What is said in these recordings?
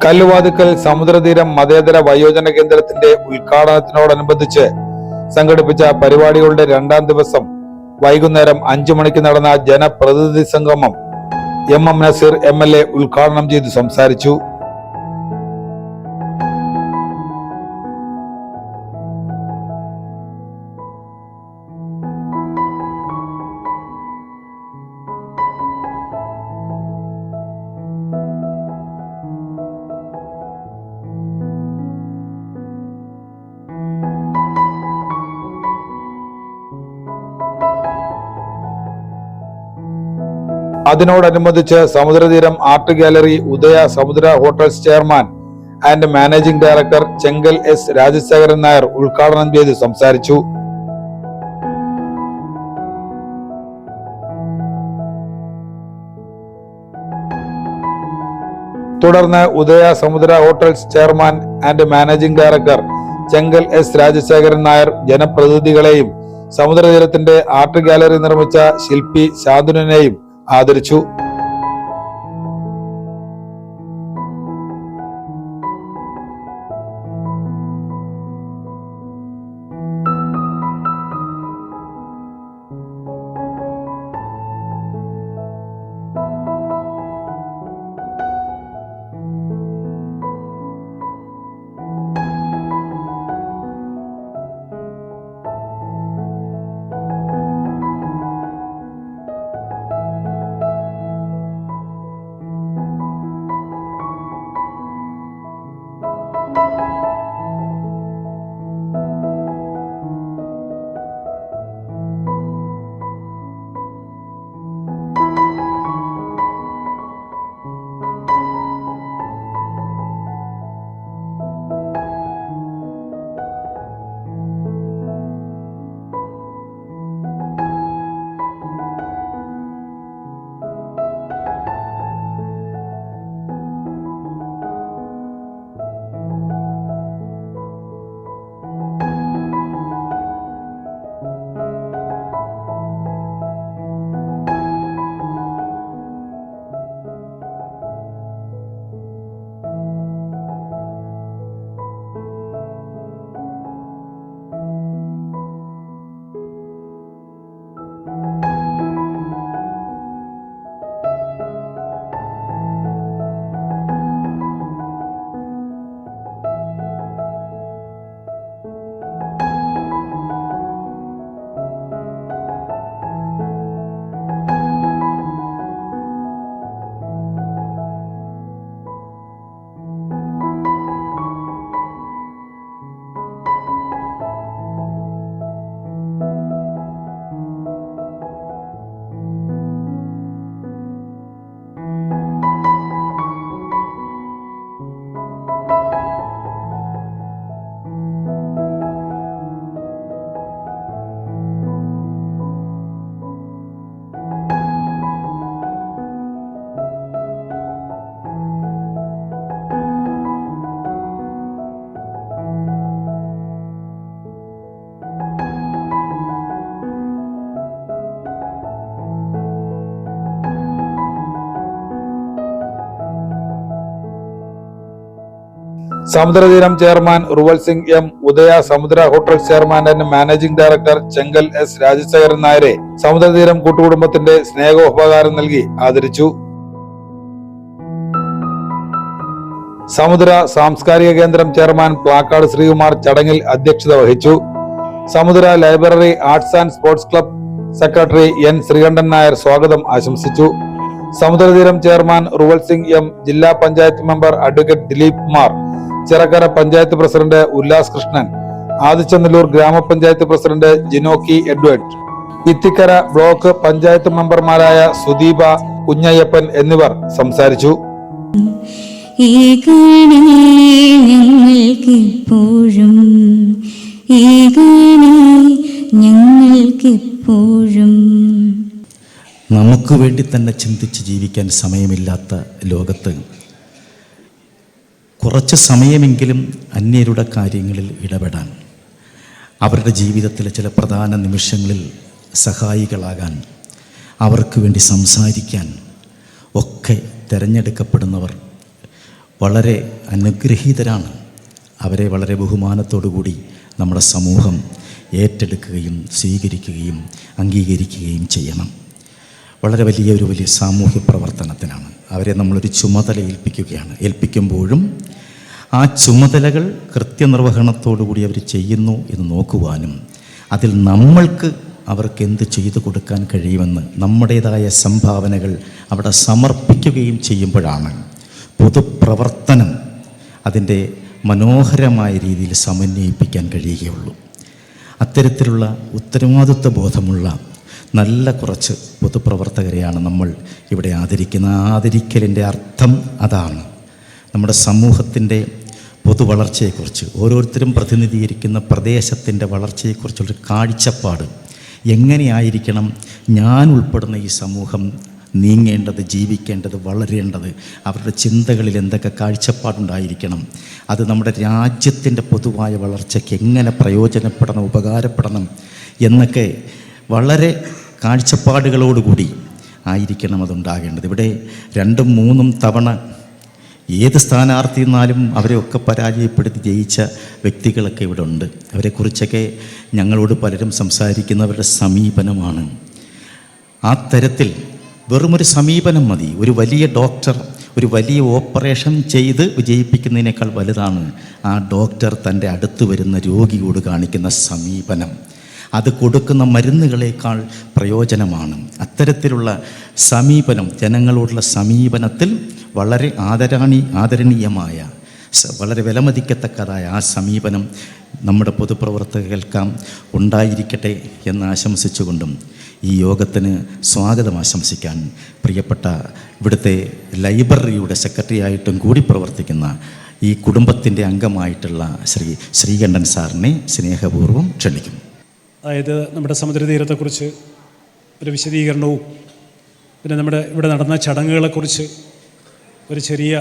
കല്ലുവാതുക്കൽ സമുദ്രതീരം മതേതര വയോജന കേന്ദ്രത്തിന്റെ ഉദ്ഘാടനത്തിനോടനുബന്ധിച്ച് സംഘടിപ്പിച്ച പരിപാടികളുടെ 2ാം ദിവസം വൈകുന്നേരം 5 മണിക്ക് നടന്ന ജനപ്രതിനിധി സംഗമം എം നസീർ MLA ഉദ്ഘാടനം ചെയ്തു സംസാരിച്ചു. അതിനോടനുബന്ധിച്ച് സമുദ്രതീരം art gallery Udaya Samudra hotels chairman and managing director Chenkal S. Rajasekharan Nair ഉദ്ഘാടനം ചെയ്ത് സംസാരിച്ചു. തുടർന്ന് Udaya Samudra hotels chairman and managing director Chenkal S. Rajasekharan Nair ജനപ്രതിനിധികളെയും സമുദ്രതീരത്തിന്റെ ആർട്ട് ഗാലറി നിർമ്മിച്ച ശില്പി ശാന്തുനെയും ആദരിച്ചു. Samudratheeram chairman Ruval Singh M. Udaya Samudra hotel chairman and managing director Chenkal S. Rajasekharan നായരെ സമുദ്രതീരം കൂട്ടുകുടുംബത്തിന്റെ സ്നേഹോപകാരം നൽകി ആദരിച്ചു. സമുദ്ര സാംസ്കാരിക കേന്ദ്രം ചെയർമാൻ പ്ലാക്കാട് ശ്രീകുമാർ ചടങ്ങിൽ അധ്യക്ഷത വഹിച്ചു. Samudra library arts and sports club secretary N. Sreekantan Nair സ്വാഗതം ആശംസിച്ചു. Samudratheeram chairman Ruval Singh M. ജില്ലാ panchayat member advocate Dileep Kumar, Chirakkara panchayat president Ullas Krishnan, Adichanallur ഗ്രാമപഞ്ചായത്ത് president Jinokki Edward, Ithikkara block panchayat മെമ്പർമാരായ സുദീപ, കുഞ്ഞയ്യപ്പൻ എന്നിവർ സംസാരിച്ചു. നമുക്ക് വേണ്ടി തന്നെ ചിന്തിച്ച് ജീവിക്കാൻ സമയമില്ലാത്ത ലോകത്ത് കുറച്ച് സമയമെങ്കിലും അന്യരുടെ കാര്യങ്ങളിൽ ഇടപെടാൻ, അവരുടെ ജീവിതത്തിലെ ചില പ്രധാന നിമിഷങ്ങളിൽ സഹായികളാകാൻ, അവർക്ക് വേണ്ടി സംസാരിക്കാൻ ഒക്കെ തിരഞ്ഞെടുക്കപ്പെടുന്നവർ വളരെ അനുഗ്രഹീതരാണ്. അവരെ വളരെ ബഹുമാനത്തോടു കൂടി നമ്മുടെ സമൂഹം ഏറ്റെടുക്കുകയും സ്വീകരിക്കുകയും അംഗീകരിക്കുകയും ചെയ്യണം. വളരെ വലിയ സാമൂഹ്യ പ്രവർത്തനത്തിനാണ് അവരെ നമ്മളൊരു ചുമതല ഏൽപ്പിക്കുമ്പോഴും ആ ചുമതലകൾ കൃത്യനിർവഹണത്തോടുകൂടി അവർ ചെയ്യുന്നു എന്ന് നോക്കുവാനും അതിൽ നമ്മൾക്ക് അവർക്ക് എന്ത് ചെയ്തു കൊടുക്കാൻ കഴിയുമെന്ന് നമ്മുടേതായ സംഭാവനകൾ അവിടെ സമർപ്പിക്കുകയും ചെയ്യുമ്പോഴാണ് പൊതുപ്രവർത്തനം അതിൻ്റെ മനോഹരമായ രീതിയിൽ സമന്വയിപ്പിക്കാൻ കഴിയുകയുള്ളൂ. അത്തരത്തിലുള്ള ഉത്തരവാദിത്വ ബോധമുള്ള നല്ല കുറച്ച് പൊതുപ്രവർത്തകരെയാണ് നമ്മൾ ഇവിടെ ആദരിക്കുന്നത്. ആദരിക്കലിൻ്റെ അർത്ഥം അതാണ്. നമ്മുടെ സമൂഹത്തിൻ്റെ പൊതുവളർച്ചയെക്കുറിച്ച്, ഓരോരുത്തരും പ്രതിനിധീകരിക്കുന്ന പ്രദേശത്തിൻ്റെ വളർച്ചയെക്കുറിച്ചുള്ളൊരു കാഴ്ചപ്പാട്, എങ്ങനെയായിരിക്കണം ഞാൻ ഉൾപ്പെടുന്ന ഈ സമൂഹം നീങ്ങേണ്ടത്, ജീവിക്കേണ്ടത്, വളരേണ്ടത്, അവരുടെ ചിന്തകളിൽ എന്തൊക്കെ കാഴ്ചപ്പാടുണ്ടായിരിക്കണം, അത് നമ്മുടെ രാജ്യത്തിൻ്റെ പൊതുവായ വളർച്ചയ്ക്ക് എങ്ങനെ പ്രയോജനപ്പെടണം, ഉപകാരപ്പെടണം എന്നൊക്കെ വളരെ കാഴ്ചപ്പാടുകളോടുകൂടി ആയിരിക്കണം അതുണ്ടാകേണ്ടത്. ഇവിടെ 2-3 തവണ ഏത് സ്ഥാനാർത്ഥി എന്നാലും അവരെയൊക്കെ പരാജയപ്പെടുത്തി ജയിച്ച വ്യക്തികളൊക്കെ ഇവിടെ ഉണ്ട്. അവരെക്കുറിച്ചൊക്കെ ഞങ്ങളോട് പലരും സംസാരിക്കുന്നവരുടെ സമീപനമാണ്. ആ തരത്തിൽ വെറുമൊരു സമീപനം മതി. ഒരു വലിയ ഡോക്ടർ ഒരു വലിയ ഓപ്പറേഷൻ ചെയ്ത് വിജയിപ്പിക്കുന്നതിനേക്കാൾ വലുതാണ് ആ ഡോക്ടർ തൻ്റെ അടുത്ത് വരുന്ന രോഗിയോട് കാണിക്കുന്ന സമീപനം. അത് കൊടുക്കുന്ന മരുന്നുകളേക്കാൾ പ്രയോജനമാണ്. അത്തരത്തിലുള്ള സമീപനം, ജനങ്ങളോടുള്ള സമീപനത്തിൽ വളരെ ആദരണീയമായ, വളരെ വിലമതിക്കത്തക്കതായ ആ സമീപനം നമ്മുടെ പൊതുപ്രവർത്തകർക്കെല്ലാം ഉണ്ടായിരിക്കട്ടെ എന്ന് ആശംസിച്ചുകൊണ്ടും ഈ യോഗത്തിന് സ്വാഗതം ആശംസിക്കാൻ പ്രിയപ്പെട്ട ഇവിടുത്തെ ലൈബ്രറിയുടെ സെക്രട്ടറിയായിട്ടും കൂടി പ്രവർത്തിക്കുന്ന ഈ കുടുംബത്തിൻ്റെ അംഗമായിട്ടുള്ള ശ്രീകണ്ഠൻ സാറിനെ സ്നേഹപൂർവ്വം ക്ഷണിക്കുന്നു. അതായത് നമ്മുടെ സമുദ്രതീരത്തെക്കുറിച്ച് ഒരു വിശദീകരണവും പിന്നെ നമ്മുടെ ഇവിടെ നടന്ന ചടങ്ങുകളെക്കുറിച്ച് ഒരു ചെറിയ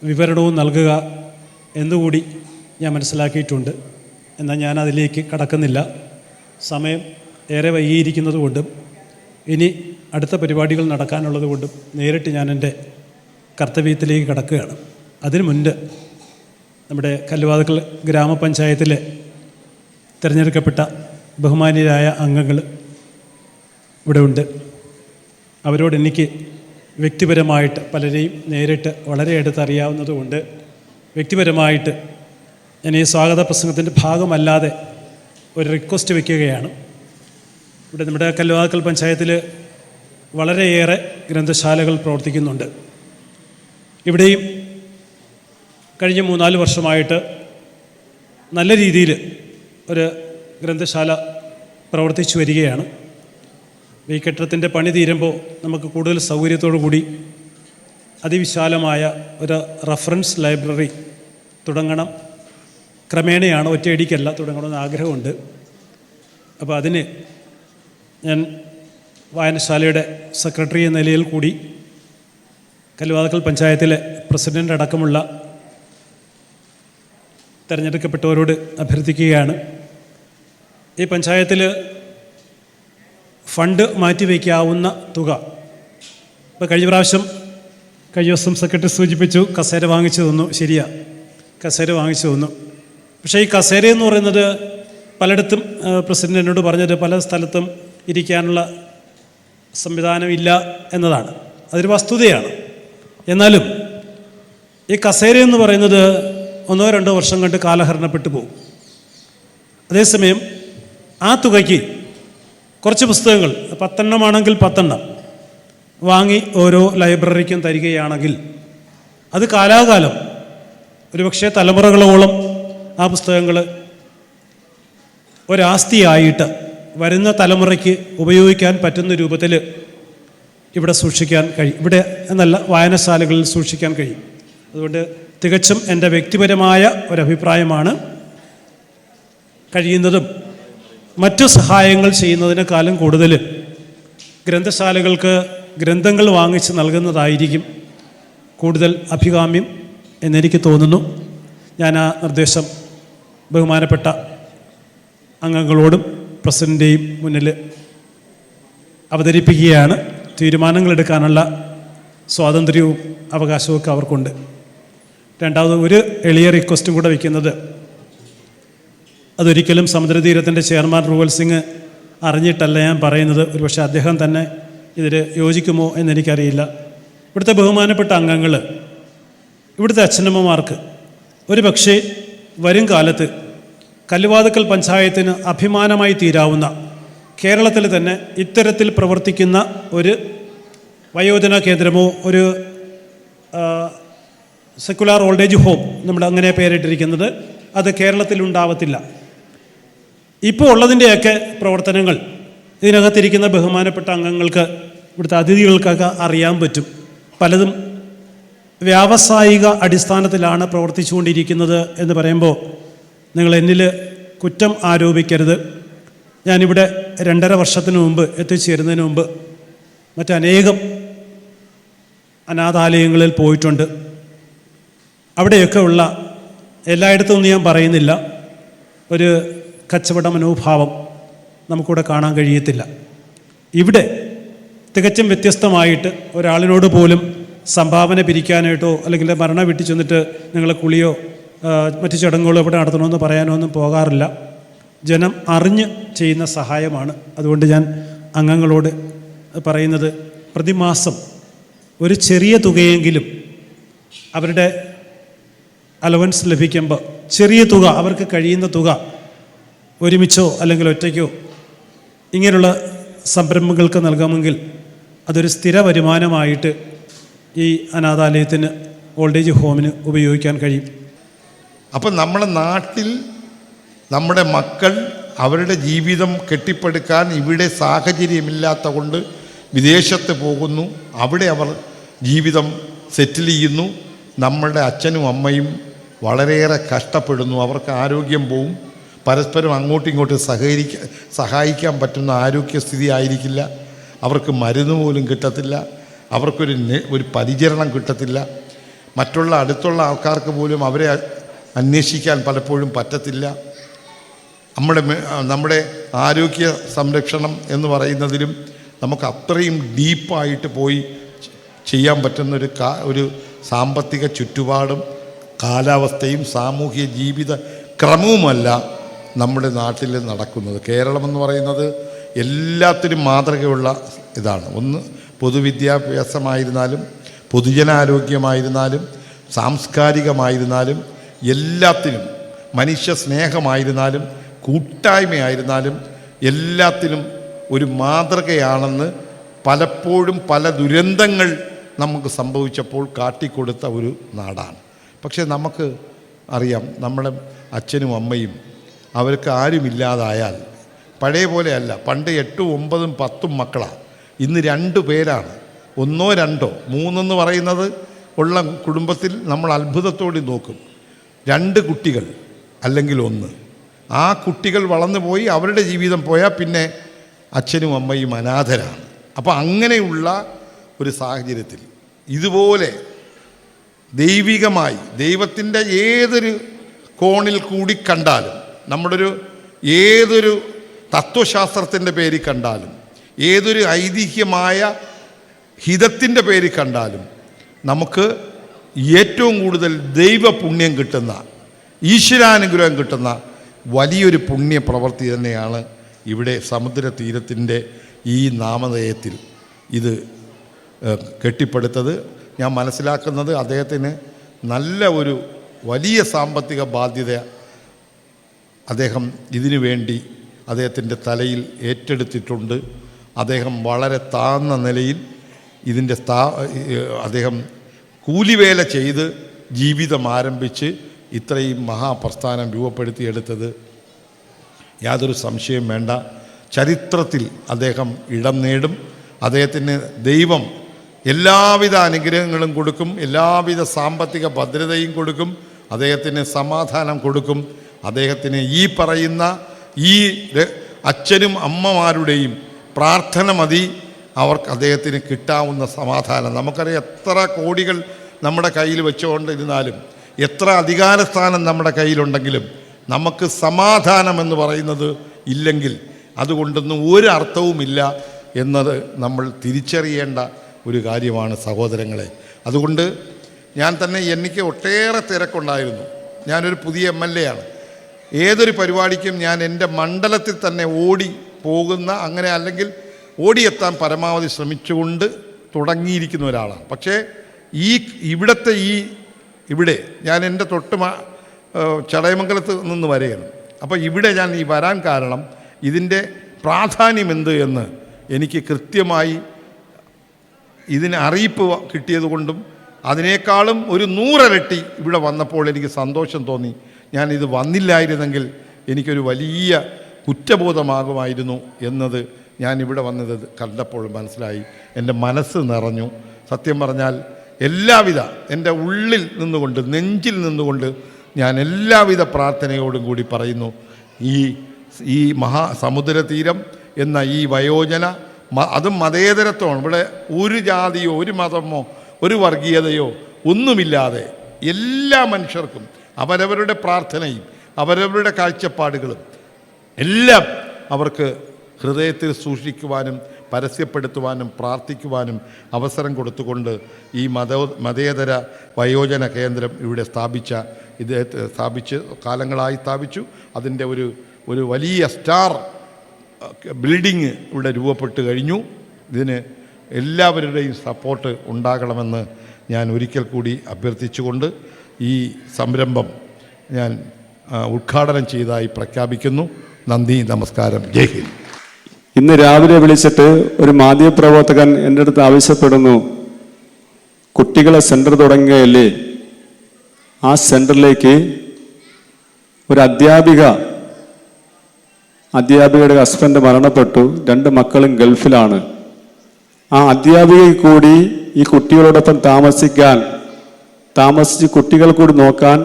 വിവരണവും നൽകുക എന്നുകൂടി ഞാൻ മനസ്സിലാക്കിയിട്ടുണ്ട്. എന്നാൽ ഞാൻ അതിലേക്ക് കടക്കുന്നില്ല. സമയം ഏറെ വൈകിയിരിക്കുന്നത് കൊണ്ടും ഇനി അടുത്ത പരിപാടികൾ നടക്കാനുള്ളത് കൊണ്ടും നേരിട്ട് ഞാൻ എൻ്റെ കർത്തവ്യത്തിലേക്ക് കടക്കുകയാണ്. അതിനു മുൻപ് നമ്മുടെ കല്ലുവാതുക്കൽ ഗ്രാമപഞ്ചായത്തിലെ തിരഞ്ഞെടുക്കപ്പെട്ട ബഹുമാനീയരായ അംഗങ്ങൾ ഇവിടെ ഉണ്ട്. അവരോട് എനിക്ക് വ്യക്തിപരമായിട്ട് പലരെയും നേരിട്ട് വളരെ അടുത്തറിയാവുന്നതുകൊണ്ട് വ്യക്തിപരമായിട്ട് ഞാൻ ഈ സ്വാഗത പ്രസംഗത്തിൻ്റെ ഭാഗമല്ലാതെ ഒരു റിക്വസ്റ്റ് വയ്ക്കുകയാണ്. ഇവിടെ നമ്മുടെ കല്ലുവാതുക്കൽ പഞ്ചായത്തിൽ വളരെയേറെ ഗ്രന്ഥശാലകൾ പ്രവർത്തിക്കുന്നുണ്ട്. ഇവിടെയും കഴിഞ്ഞ 3-4 വർഷമായിട്ട് നല്ല രീതിയിൽ ഒരു ഗ്രന്ഥശാല പ്രവർത്തിച്ചു വരികയാണ്. ഈ കെട്ടിടത്തിൻ്റെ പണി തീരുമ്പോൾ നമുക്ക് കൂടുതൽ സൗകര്യത്തോടു കൂടി അതിവിശാലമായ ഒരു റഫറൻസ് ലൈബ്രറി തുടങ്ങണം. ക്രമേണയാണ്, ഒറ്റയടിക്കല്ല, തുടങ്ങണമെന്ന് ആഗ്രഹമുണ്ട്. അപ്പോൾ അതിന് ഞാൻ വായനശാലയുടെ സെക്രട്ടറി എന്ന നിലയിൽ കൂടി കല്ലുവാതുക്കൽ പഞ്ചായത്തിലെ പ്രസിഡൻ്റ് അടക്കമുള്ള തിരഞ്ഞെടുക്കപ്പെട്ടവരോട് അഭ്യർത്ഥിക്കുകയാണ്. ഈ പഞ്ചായത്തിൽ ഫണ്ട് മാറ്റിവെക്കാവുന്ന തുക, ഇപ്പോൾ കഴിഞ്ഞ ദിവസം സെക്രട്ടറി സൂചിപ്പിച്ചു കസേര വാങ്ങിച്ചു തന്നു. ശരിയാ, കസേര വാങ്ങിച്ചു തന്നു. പക്ഷേ ഈ കസേര എന്ന് പറയുന്നത് പലയിടത്തും പ്രസിഡന്റ് എന്നോട് പറഞ്ഞത് പല സ്ഥലത്തും ഇരിക്കാനുള്ള സംവിധാനമില്ല എന്നതാണ്. അതൊരു വസ്തുതയാണ്. എന്നാലും ഈ കസേര എന്ന് പറയുന്നത് 1-2 വർഷം കൊണ്ട് കാലഹരണപ്പെട്ടു പോകും. അതേസമയം ആ തുകയ്ക്ക് കുറച്ച് പുസ്തകങ്ങൾ 10 ആണെങ്കിൽ 10 വാങ്ങി ഓരോ ലൈബ്രറിക്കും തരികയാണെങ്കിൽ അത് കാലാകാലം ഒരുപക്ഷെ തലമുറകളോളം ആ പുസ്തകങ്ങൾ ഒരാസ്തിയായിട്ട് വരുന്ന തലമുറയ്ക്ക് ഉപയോഗിക്കാൻ പറ്റുന്ന രൂപത്തിൽ ഇവിടെ സൂക്ഷിക്കാൻ കഴിയും. ഇവിടെ എന്നല്ല, വായനശാലകളിൽ സൂക്ഷിക്കാൻ കഴിയും. അതുകൊണ്ട് തികച്ചും എൻ്റെ വ്യക്തിപരമായ ഒരഭിപ്രായമാണ്. കഴിയുന്നതും മറ്റു സഹായങ്ങൾ ചെയ്യുന്നതിനേക്കാളും കൂടുതൽ ഗ്രന്ഥശാലകൾക്ക് ഗ്രന്ഥങ്ങൾ വാങ്ങിച്ച് നൽകുന്നതായിരിക്കും കൂടുതൽ അഭികാമ്യം എന്നെനിക്ക് തോന്നുന്നു. ഞാൻ ആ നിർദ്ദേശം ബഹുമാനപ്പെട്ട അംഗങ്ങളോടും പ്രസിഡൻ്റെയും മുന്നിൽ അവതരിപ്പിക്കുകയാണ്. തീരുമാനങ്ങളെടുക്കാനുള്ള സ്വാതന്ത്ര്യവും അവകാശവും ഒക്കെ അവർക്കുണ്ട്. രണ്ടാമത് ഒരു എളിയ റിക്വസ്റ്റും കൂടെ വയ്ക്കുന്നത്, അതൊരിക്കലും സമുദ്രതീരത്തിൻ്റെ ചെയർമാൻ റൂവൽ സിംഗ് അറിഞ്ഞിട്ടല്ല ഞാൻ പറയുന്നത്. ഒരുപക്ഷെ അദ്ദേഹം തന്നെ ഇതിൽ യോജിക്കുമോ എന്നെനിക്കറിയില്ല. ഇവിടുത്തെ ബഹുമാനപ്പെട്ട അംഗങ്ങൾ, ഇവിടുത്തെ അച്ഛനമ്മമാർക്ക് ഒരു പക്ഷേ വരും കാലത്ത് കല്ലുവാതുക്കൽ പഞ്ചായത്തിന് അഭിമാനമായി തീരാവുന്ന, കേരളത്തിൽ തന്നെ ഇത്തരത്തിൽ പ്രവർത്തിക്കുന്ന ഒരു വയോജന കേന്ദ്രമോ ഒരു സെക്കുലാർ ഓൾഡേജ് ഹോം, നമ്മൾ അങ്ങനെ പേരിട്ടിരിക്കുന്നത്, അത് കേരളത്തിലുണ്ടാവത്തില്ല. ഇപ്പോൾ ഉള്ളതിൻ്റെയൊക്കെ പ്രവർത്തനങ്ങൾ ഇതിനകത്തിരിക്കുന്ന ബഹുമാനപ്പെട്ട അംഗങ്ങൾക്ക്, ഇവിടുത്തെ അതിഥികൾക്കൊക്കെ അറിയാൻ പറ്റും. പലതും വ്യാവസായിക അടിസ്ഥാനത്തിലാണ് പ്രവർത്തിച്ചുകൊണ്ടിരിക്കുന്നത് എന്ന് പറയുമ്പോൾ നിങ്ങൾ എന്നിൽ കുറ്റം ആരോപിക്കരുത്. ഞാനിവിടെ 2.5 വർഷത്തിന് മുമ്പ് എത്തിച്ചേരുന്നതിന് മുമ്പ് മറ്റനേകം അനാഥാലയങ്ങളിൽ പോയിട്ടുണ്ട്. അവിടെയൊക്കെ ഉള്ള, എല്ലായിടത്തും ഞാൻ പറയുന്നില്ല, ഒരു കച്ചവട മനോഭാവം നമുക്കിവിടെ കാണാൻ കഴിയത്തില്ല. ഇവിടെ തികച്ചും വ്യത്യസ്തമായിട്ട് ഒരാളിനോട് പോലും സംഭാവന പിരിക്കാനായിട്ടോ അല്ലെങ്കിൽ മരണ വീട്ടിൽ ചെന്നിട്ട് നിങ്ങൾ കുളിയോ മറ്റു ചടങ്ങുകളോ ഇവിടെ നടത്തണമെന്ന് പറയാനോ ഒന്നും പോകാറില്ല. ജനം അറിഞ്ഞ് ചെയ്യുന്ന സഹായമാണ്. അതുകൊണ്ട് ഞാൻ അംഗങ്ങളോട് പറയുന്നത്, പ്രതിമാസം ഒരു ചെറിയ തുകയെങ്കിലും അവരുടെ അലവൻസ് ലഭിക്കുമ്പോൾ ചെറിയ തുക, അവർക്ക് കഴിയുന്ന തുക ഒരുമിച്ചോ അല്ലെങ്കിൽ ഒറ്റയ്ക്കോ ഇങ്ങനെയുള്ള സംരംഭങ്ങൾക്ക് നൽകാമെങ്കിൽ അതൊരു സ്ഥിര വരുമാനമായിട്ട് ഈ അനാഥാലയത്തിന്, ഓൾഡേജ് ഹോമിന് ഉപയോഗിക്കാൻ കഴിയും. അപ്പം നമ്മുടെ നാട്ടിൽ നമ്മുടെ മക്കൾ അവരുടെ ജീവിതം കെട്ടിപ്പടുക്കാൻ ഇവിടെ സാഹചര്യമില്ലാത്ത കൊണ്ട് വിദേശത്ത് പോകുന്നു. അവിടെ അവർ ജീവിതം സെറ്റിൽ ചെയ്യുന്നു. നമ്മളുടെ അച്ഛനും അമ്മയും വളരെയേറെ കഷ്ടപ്പെടുന്നു. അവർക്ക് ആരോഗ്യം പോവും. പരസ്പരം അങ്ങോട്ടും ഇങ്ങോട്ടും സഹായിക്കാൻ പറ്റുന്ന ആരോഗ്യസ്ഥിതി ആയിരിക്കില്ല. അവർക്ക് മരുന്ന് പോലും കിട്ടത്തില്ല. അവർക്കൊരു പരിചരണം കിട്ടത്തില്ല. മറ്റുള്ള അടുത്തുള്ള ആൾക്കാർക്ക് പോലും അവരെ അന്വേഷിക്കാൻ പലപ്പോഴും പറ്റത്തില്ല. നമ്മുടെ ആരോഗ്യ സംരക്ഷണം എന്ന് പറയുന്നതിലും നമുക്ക് അത്രയും ഡീപ്പായിട്ട് പോയി ചെയ്യാൻ പറ്റുന്ന ഒരു സാമ്പത്തിക ചുറ്റുപാടും കാലാവസ്ഥയും സാമൂഹ്യ ജീവിത ക്രമവുമല്ല നമ്മുടെ നാട്ടിൽ നടക്കുന്നത്. കേരളമെന്ന് പറയുന്നത് എല്ലാത്തിനും മാതൃകയുള്ള ഇതാണ്. ഒന്ന് പൊതുവിദ്യാഭ്യാസമായിരുന്നാലും പൊതുജനാരോഗ്യമായിരുന്നാലും സാംസ്കാരികമായിരുന്നാലും എല്ലാത്തിനും, മനുഷ്യ സ്നേഹമായിരുന്നാലും കൂട്ടായ്മയായിരുന്നാലും എല്ലാത്തിനും ഒരു മാതൃകയാണെന്ന് പലപ്പോഴും പല ദുരന്തങ്ങൾ നമുക്ക് സംഭവിച്ചപ്പോൾ കാട്ടിക്കൊടുത്ത ഒരു നാടാണ്. പക്ഷേ നമുക്ക് അറിയാം, നമ്മുടെ അച്ഛനും അമ്മയും അവർക്ക് ആരുമില്ലാതായാൽ പഴയ പോലെയല്ല. പണ്ട് 8, 9, 10 മക്കളാണ്. ഇന്ന് 2 പേരാണ്. 1, 2, 3 പറയുന്നത് ഉള്ള കുടുംബത്തിൽ നമ്മൾ അത്ഭുതത്തോടെ നോക്കും. 2 കുട്ടികൾ അല്ലെങ്കിൽ 1. ആ കുട്ടികൾ വളർന്നു പോയി അവരുടെ ജീവിതം പോയാൽ പിന്നെ അച്ഛനും അമ്മയും അനാഥരാണ്. അപ്പോൾ അങ്ങനെയുള്ള ഒരു സാഹചര്യത്തിൽ ഇതുപോലെ ദൈവികമായി ദൈവത്തിൻ്റെ ഏതൊരു കോണിൽ കൂടി കണ്ടാലും, നമ്മുടെ ഏതൊരു തത്വശാസ്ത്രത്തിൻ്റെ പേരിൽ കണ്ടാലും, ഏതൊരു ഐതിഹ്യമായ ഹിതത്തിൻ്റെ പേരിൽ കണ്ടാലും നമുക്ക് ഏറ്റവും കൂടുതൽ ദൈവപുണ്യം കിട്ടുന്ന, ഈശ്വരാനുഗ്രഹം കിട്ടുന്ന വലിയൊരു പുണ്യപ്രവൃത്തി തന്നെയാണ് ഇവിടെ സമുദ്ര തീരത്തിൻ്റെ ഈ നാമധേയത്തിൽ ഇത് കെട്ടിപ്പടുത്തത്. ഞാൻ മനസ്സിലാക്കുന്നത് അദ്ദേഹത്തിന് നല്ല ഒരു വലിയ സാമ്പത്തിക ബാധ്യത അദ്ദേഹം ഇതിനു വേണ്ടി അദ്ദേഹത്തിൻ്റെ തലയിൽ ഏറ്റെടുത്തിട്ടുണ്ട്. അദ്ദേഹം വളരെ താഴ്ന്ന നിലയിൽ ഇതിൻ്റെ അദ്ദേഹം കൂലിവേല ചെയ്ത് ജീവിതം ആരംഭിച്ച് ഇത്രയും മഹാപ്രസ്ഥാനം രൂപപ്പെടുത്തിയെടുത്തത് യാതൊരു സംശയം വേണ്ട. ചരിത്രത്തിൽ അദ്ദേഹം ഇടം നേടും. അദ്ദേഹത്തിന് ദൈവം എല്ലാവിധ അനുഗ്രഹങ്ങളും കൊടുക്കും, എല്ലാവിധ സാമ്പത്തിക ഭദ്രതയും കൊടുക്കും, അദ്ദേഹത്തിന് സമാധാനം കൊടുക്കും. അദ്ദേഹത്തിന് ഈ പറയുന്ന ഈ അച്ഛനും അമ്മമാരുടെയും പ്രാർത്ഥന മതി അവർക്ക് അദ്ദേഹത്തിന് കിട്ടാവുന്ന സമാധാനം. നമുക്കറിയാം, എത്ര കോടികൾ നമ്മുടെ കയ്യിൽ വെച്ചുകൊണ്ടിരുന്നാലും, എത്ര അധികാരസ്ഥാനം നമ്മുടെ കയ്യിലുണ്ടെങ്കിലും നമുക്ക് സമാധാനമെന്ന് പറയുന്നത് ഇല്ലെങ്കിൽ അതുകൊണ്ടൊന്നും ഒരു അർത്ഥവുമില്ല എന്നത് നമ്മൾ തിരിച്ചറിയേണ്ട ഒരു കാര്യമാണ് സഹോദരങ്ങളെ. അതുകൊണ്ട് ഞാൻ തന്നെ എനിക്ക് ഒട്ടേറെ തിരക്കുണ്ടായിരുന്നു. ഞാനൊരു പുതിയ MLA ആണ്. ഏതൊരു പരിപാടിക്കും ഞാൻ എൻ്റെ മണ്ഡലത്തിൽ തന്നെ ഓടി പോകുന്ന, അങ്ങനെ അല്ലെങ്കിൽ ഓടിയെത്താൻ പരമാവധി ശ്രമിച്ചുകൊണ്ട് തുടങ്ങിയിരിക്കുന്ന ഒരാളാണ്. പക്ഷേ ഇവിടെ ഞാൻ എൻ്റെ ചടയമംഗലത്ത് നിന്ന് വരികയാണ്. അപ്പോൾ ഇവിടെ ഞാൻ വരാൻ കാരണം ഇതിൻ്റെ പ്രാധാന്യം എന്ത് എന്ന് എനിക്ക് കൃത്യമായി ഇതിന് അറിയിപ്പ് കിട്ടിയതുകൊണ്ടും അതിനേക്കാളും ഒരു 100 ഇരട്ടി ഇവിടെ വന്നപ്പോൾ എനിക്ക് സന്തോഷം തോന്നി. ഞാനിത് വന്നില്ലായിരുന്നെങ്കിൽ എനിക്കൊരു വലിയ കുറ്റബോധമാകുമായിരുന്നു എന്നത് ഞാനിവിടെ വന്നത് കണ്ടപ്പോൾ മനസ്സിലായി. എൻ്റെ മനസ്സ് നിറഞ്ഞു. സത്യം പറഞ്ഞാൽ എല്ലാവിധ എൻ്റെ ഉള്ളിൽ നിന്നുകൊണ്ട്, നെഞ്ചിൽ നിന്നുകൊണ്ട് ഞാൻ എല്ലാവിധ പ്രാർത്ഥനയോടും കൂടി പറയുന്നു, ഈ മഹാസമുദ്ര തീരം എന്ന ഈ വയോജന, അതും മതേതരത്വമാണ്. ഇവിടെ ഒരു ജാതിയോ ഒരു മതമോ ഒരു വർഗീയതയോ ഒന്നുമില്ലാതെ എല്ലാ മനുഷ്യർക്കും അവരവരുടെ പ്രാർത്ഥനയും അവരവരുടെ കാഴ്ചപ്പാടുകളും എല്ലാം അവർക്ക് ഹൃദയത്തിൽ സൂക്ഷിക്കുവാനും പരസ്യപ്പെടുത്തുവാനും പ്രാർത്ഥിക്കുവാനും അവസരം കൊടുത്തുകൊണ്ട് ഈ മതേതര വയോജന കേന്ദ്രം ഇവിടെ സ്ഥാപിച്ച് കാലങ്ങളായി സ്ഥാപിച്ചു. അതിൻ്റെ ഒരു വലിയ സ്റ്റാർ ബിൽഡിങ് ഇവിടെ രൂപപ്പെട്ട് കഴിഞ്ഞു. ഇതിന് എല്ലാവരുടെയും സപ്പോർട്ട് ഉണ്ടാകണമെന്ന് ഞാൻ ഒരിക്കൽ കൂടി അഭ്യർത്ഥിച്ചുകൊണ്ട് ഈ സംരംഭം ഞാൻ ഉദ്ഘാടനം ചെയ്തതായി പ്രഖ്യാപിക്കുന്നു. നന്ദി, നമസ്കാരം, ജയ് ഹിന്ദ്. ഇന്ന് രാവിലെ വിളിച്ചിട്ട് ഒരു മാധ്യമപ്രവർത്തകൻ എൻ്റെ അടുത്ത് ആവശ്യപ്പെടുന്നു, കുട്ടികളെ സെൻറ്റർ തുടങ്ങുകയല്ലേ, ആ സെൻറ്ററിലേക്ക് ഒരു അധ്യാപികയുടെ ഹസ്ബൻഡ് മരണപ്പെട്ടു, 2 മക്കളും ഗൾഫിലാണ്, ആ അധ്യാപികയെ കൂടി ഈ കുട്ടികളോടൊപ്പം താമസിച്ച് കുട്ടികൾ കൂടി നോക്കാൻ